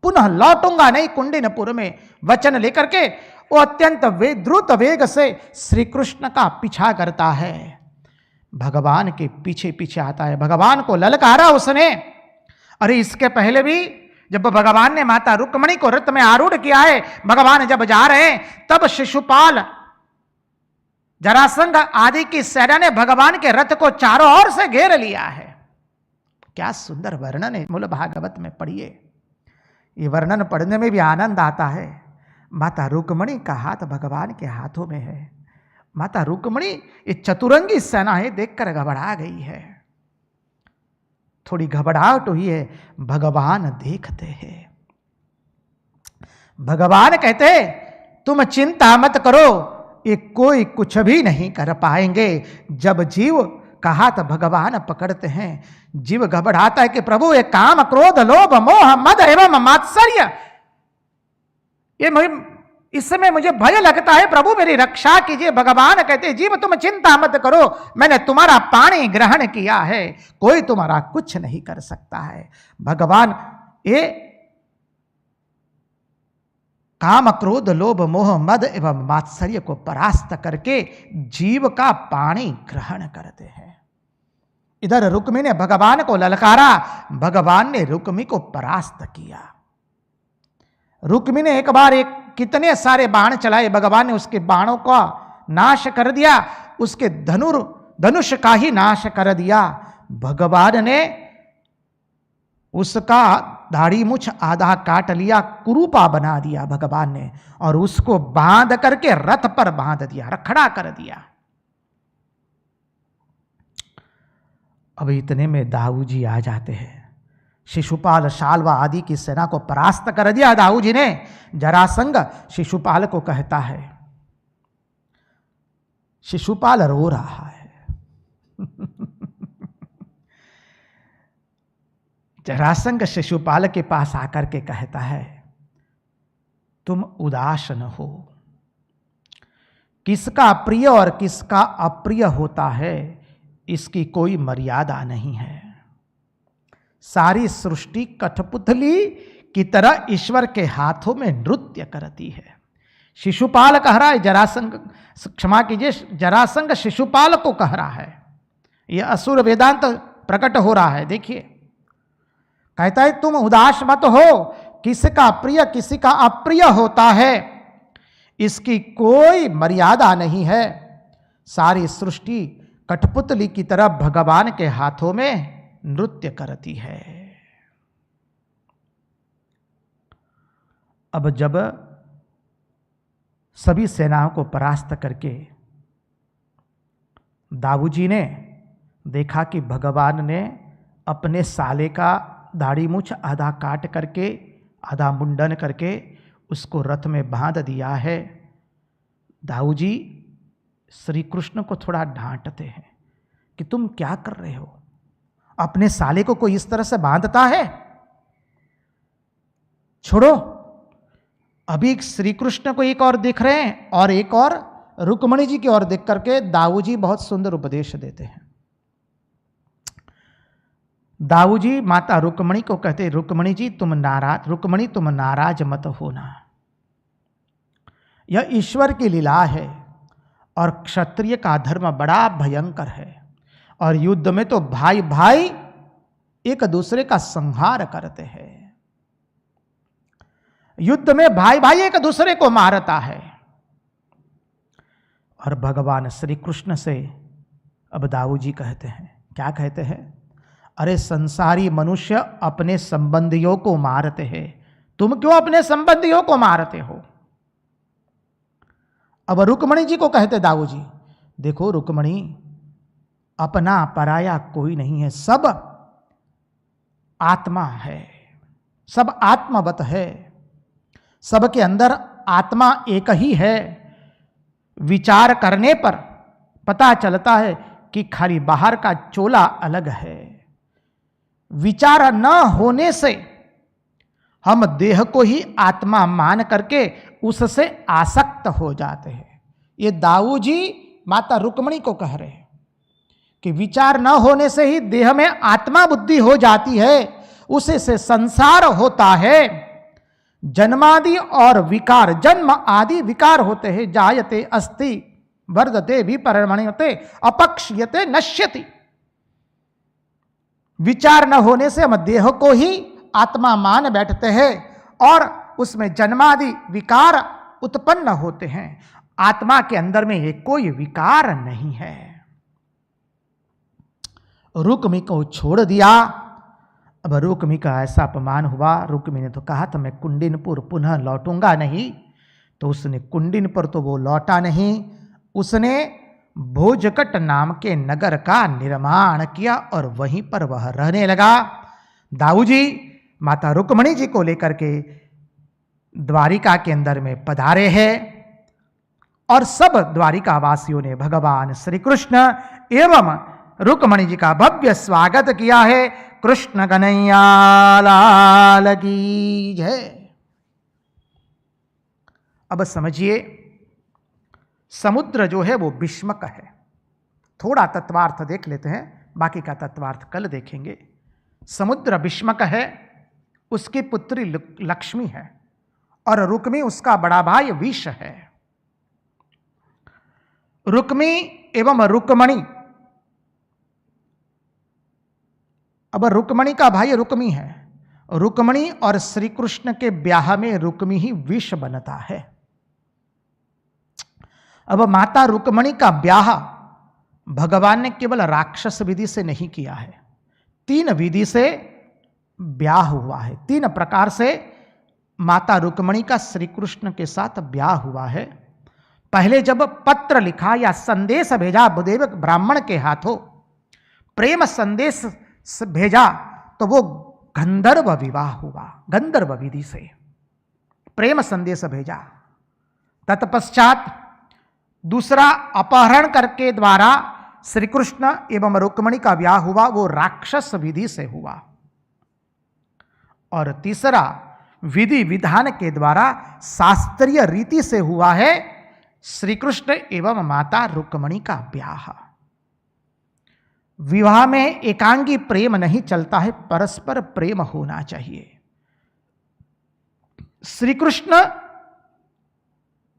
पुनः लौटूंगा नहीं कुंडिनपुर में। वचन लेकर के वो अत्यंत द्रुत वेग से श्री कृष्ण का पीछा करता है, भगवान के पीछे पीछे आता है। भगवान को ललकारा उसने। अरे इसके पहले भी जब भगवान ने माता रुक्मणी को रथ में आरूढ़ किया है, भगवान जब जा रहे हैं तब शिशुपाल, जरासंध आदि की सेना ने भगवान के रथ को चारों ओर से घेर लिया है। क्या सुंदर वर्णन है, मूल भागवत में पढ़िए, ये वर्णन पढ़ने में भी आनंद आता है। माता रुक्मणी का हाथ भगवान के हाथों में है। माता रुक्मणी ये चतुरंगी सेना है, देखकर घबरा गई है, थोड़ी घबराहट हुई है। भगवान देखते हैं, भगवान कहते तुम चिंता मत करो, ये कोई कुछ भी नहीं कर पाएंगे। जब जीव का हाथ भगवान पकड़ते हैं, जीव घबराता है कि प्रभु ये काम, क्रोध, लोभ, मोह, मद एवं मात्सर्य, ये इस समय मुझे भय लगता है, प्रभु मेरी रक्षा कीजिए। भगवान कहते जीव तुम चिंता मत करो, मैंने तुम्हारा पानी ग्रहण किया है, कोई तुम्हारा कुछ नहीं कर सकता है। भगवान ये काम, क्रोध, लोभ, मोह, मद एवं मात्सर्य को परास्त करके जीव का पानी ग्रहण करते हैं। इधर रुक्मी ने भगवान को ललकारा, भगवान ने रुक्मी को परास्त किया। रुक्मी ने एक बार कितने सारे बाण चलाए, भगवान ने उसके बाणों का नाश कर दिया, उसके धनुष का ही नाश कर दिया। भगवान ने उसका दाढ़ी मुछ आधा काट लिया, कुरूपा बना दिया भगवान ने, और उसको बांध करके रथ पर बांध दिया, रखड़ा कर दिया। अब इतने में दाऊ जी आ जाते हैं। शिशुपाल, शाल्वा आदि की सेना को परास्त कर दिया दाऊ जी ने। जरासंग शिशुपाल को कहता है, शिशुपाल रो रहा है। जरासंग शिशुपाल के पास आकर के कहता है, तुम उदास न हो। किसका प्रिय और किसका अप्रिय होता है इसकी कोई मर्यादा नहीं है। सारी सृष्टि कठपुतली की तरह ईश्वर के हाथों में नृत्य करती है। शिशुपाल कह रहा है, जरासंग, क्षमा कीजिए, जरासंग शिशुपाल को कह रहा है। यह असुर वेदांत प्रकट हो रहा है। देखिए, कहता है तुम उदास मत हो, किसका प्रिय किसी का अप्रिय होता है इसकी कोई मर्यादा नहीं है। सारी सृष्टि कठपुतली की तरह भगवान के हाथों में नृत्य करती है। अब जब सभी सेनाओं को परास्त करके दाऊ जी ने देखा कि भगवान ने अपने साले का दाढ़ी मूछ आधा काट करके, आधा मुंडन करके उसको रथ में बांध दिया है, दाऊ जी श्री कृष्ण को थोड़ा डांटते हैं कि तुम क्या कर रहे हो, अपने साले को कोई इस तरह से बांधता है, छोड़ो। अभी श्री कृष्ण को एक और देख रहे हैं और एक और रुक्मणी जी की ओर देख करके दाऊ जी बहुत सुंदर उपदेश देते हैं। दाऊ जी माता रुक्मणी को कहते, रुक्मणी जी तुम नाराज, रुक्मणी तुम नाराज मत होना, यह ईश्वर की लीला है और क्षत्रिय का धर्म बड़ा भयंकर है और युद्ध में तो भाई भाई एक दूसरे का संहार करते हैं। युद्ध में भाई भाई एक दूसरे को मारता है। और भगवान श्री कृष्ण से अब दाऊ जी कहते हैं, क्या कहते हैं, अरे संसारी मनुष्य अपने संबंधियों को मारते हैं, तुम क्यों अपने संबंधियों को मारते हो। अब रुक्मणी जी को कहते दाऊ जी, देखो रुक्मणी, अपना पराया कोई नहीं है, सब आत्मा है, सब आत्मवत है, सबके अंदर आत्मा एक ही है। विचार करने पर पता चलता है कि खाली बाहर का चोला अलग है। विचार न होने से हम देह को ही आत्मा मान करके उससे आसक्त हो जाते हैं। ये दाऊ जी माता रुक्मणी को कह रहे हैं कि विचार न होने से ही देह में आत्मा बुद्धि हो जाती है, उसे से संसार होता है। जन्मादि और विकार, जन्म आदि विकार होते हैं। जायते अस्ति वर्धते विपरिणमते अपक्ष्यते नश्यति। विचार न होने से हम देह को ही आत्मा मान बैठते हैं और उसमें जन्मादि विकार उत्पन्न होते हैं। आत्मा के अंदर में ये कोई विकार नहीं है। रुक्मी को छोड़ दिया। अब रुक्मी का ऐसा अपमान हुआ। रुक्मी ने तो कहा था मैं कुंडिनपुर पुनः लौटूंगा नहीं, तो उसने कुंडिनपुर तो वो लौटा नहीं, उसने भोजकट नाम के नगर का निर्माण किया और वहीं पर वह रहने लगा। दाऊ जी माता रुक्मणी जी को लेकर के द्वारिका के अंदर में पधारे हैं और सब द्वारिका वासियों ने भगवान श्री कृष्ण एवं रुक्मणी जी का भव्य स्वागत किया है। कृष्ण कन्हैया लाल की जय। अब समझिए, समुद्र जो है वो विष्मक है। थोड़ा तत्वार्थ देख लेते हैं, बाकी का तत्वार्थ कल देखेंगे। समुद्र विष्मक है, उसकी पुत्री लक्ष्मी है और रुक्मी उसका बड़ा भाई विष है। रुक्मी एवं रुक्मणी, अब रुक्मणी का भाई रुक्मी है। रुक्मणी और श्री कृष्ण के ब्याह में रुक्मी ही विष बनता है। अब माता रुक्मणी का ब्याह भगवान ने केवल राक्षस विधि से नहीं किया है, 3 विधि से ब्याह हुआ है। 3 प्रकार से माता रुक्मणी का श्री कृष्ण के साथ ब्याह हुआ है। पहले जब पत्र लिखा या संदेश भेजा बुदेव ब्राह्मण के हाथों, प्रेम संदेश भेजा, तो वो गंधर्व विवाह हुआ, गंधर्व विधि से प्रेम संदेश भेजा। तत्पश्चात दूसरा अपहरण करके द्वारा श्री कृष्ण एवं रुक्मिणी का विवाह हुआ, वो राक्षस विधि से हुआ। और तीसरा विधि विधान के द्वारा शास्त्रीय रीति से हुआ है श्री कृष्ण एवं माता रुक्मिणी का विवाह। विवाह में एकांगी प्रेम नहीं चलता है, परस्पर प्रेम होना चाहिए। श्री कृष्ण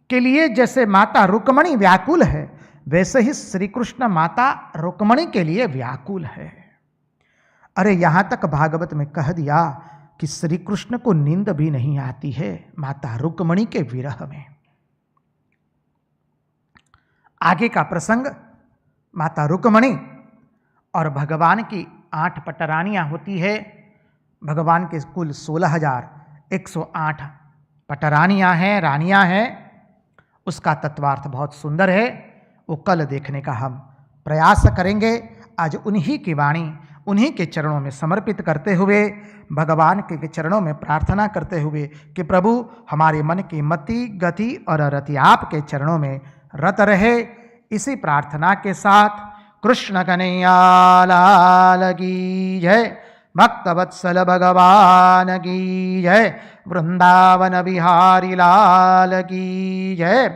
के लिए जैसे माता रुक्मिणी व्याकुल है, वैसे ही श्री कृष्ण माता रुक्मिणी के लिए व्याकुल है। अरे यहां तक भागवत में कह दिया कि श्री कृष्ण को नींद भी नहीं आती है माता रुक्मिणी के विरह में। आगे का प्रसंग, माता रुक्मिणी और भगवान की 8 पटरानियां होती है। भगवान के कुल 16,108 पटरानियां हैं, रानियां हैं। उसका तत्वार्थ बहुत सुंदर है, वो कल देखने का हम प्रयास करेंगे। आज उन्हीं की वाणी उन्हीं के चरणों में समर्पित करते हुए, भगवान के चरणों में प्रार्थना करते हुए कि प्रभु हमारे मन की मति गति और रति आपके चरणों में रत रहे, इसी प्रार्थना के साथ कृष्ण कन्हैया लाल की जय, भक्तवत्सल भगवान की जय, वृंदावन बिहारी लाल की जय,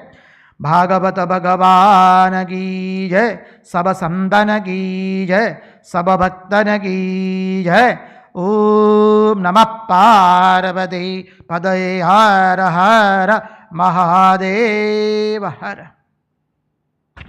भागवत भगवान की जय, सब संतन की जय, सब भक्तन की जय। ओम नमः पार्वती पदये हर हर महादेव हर।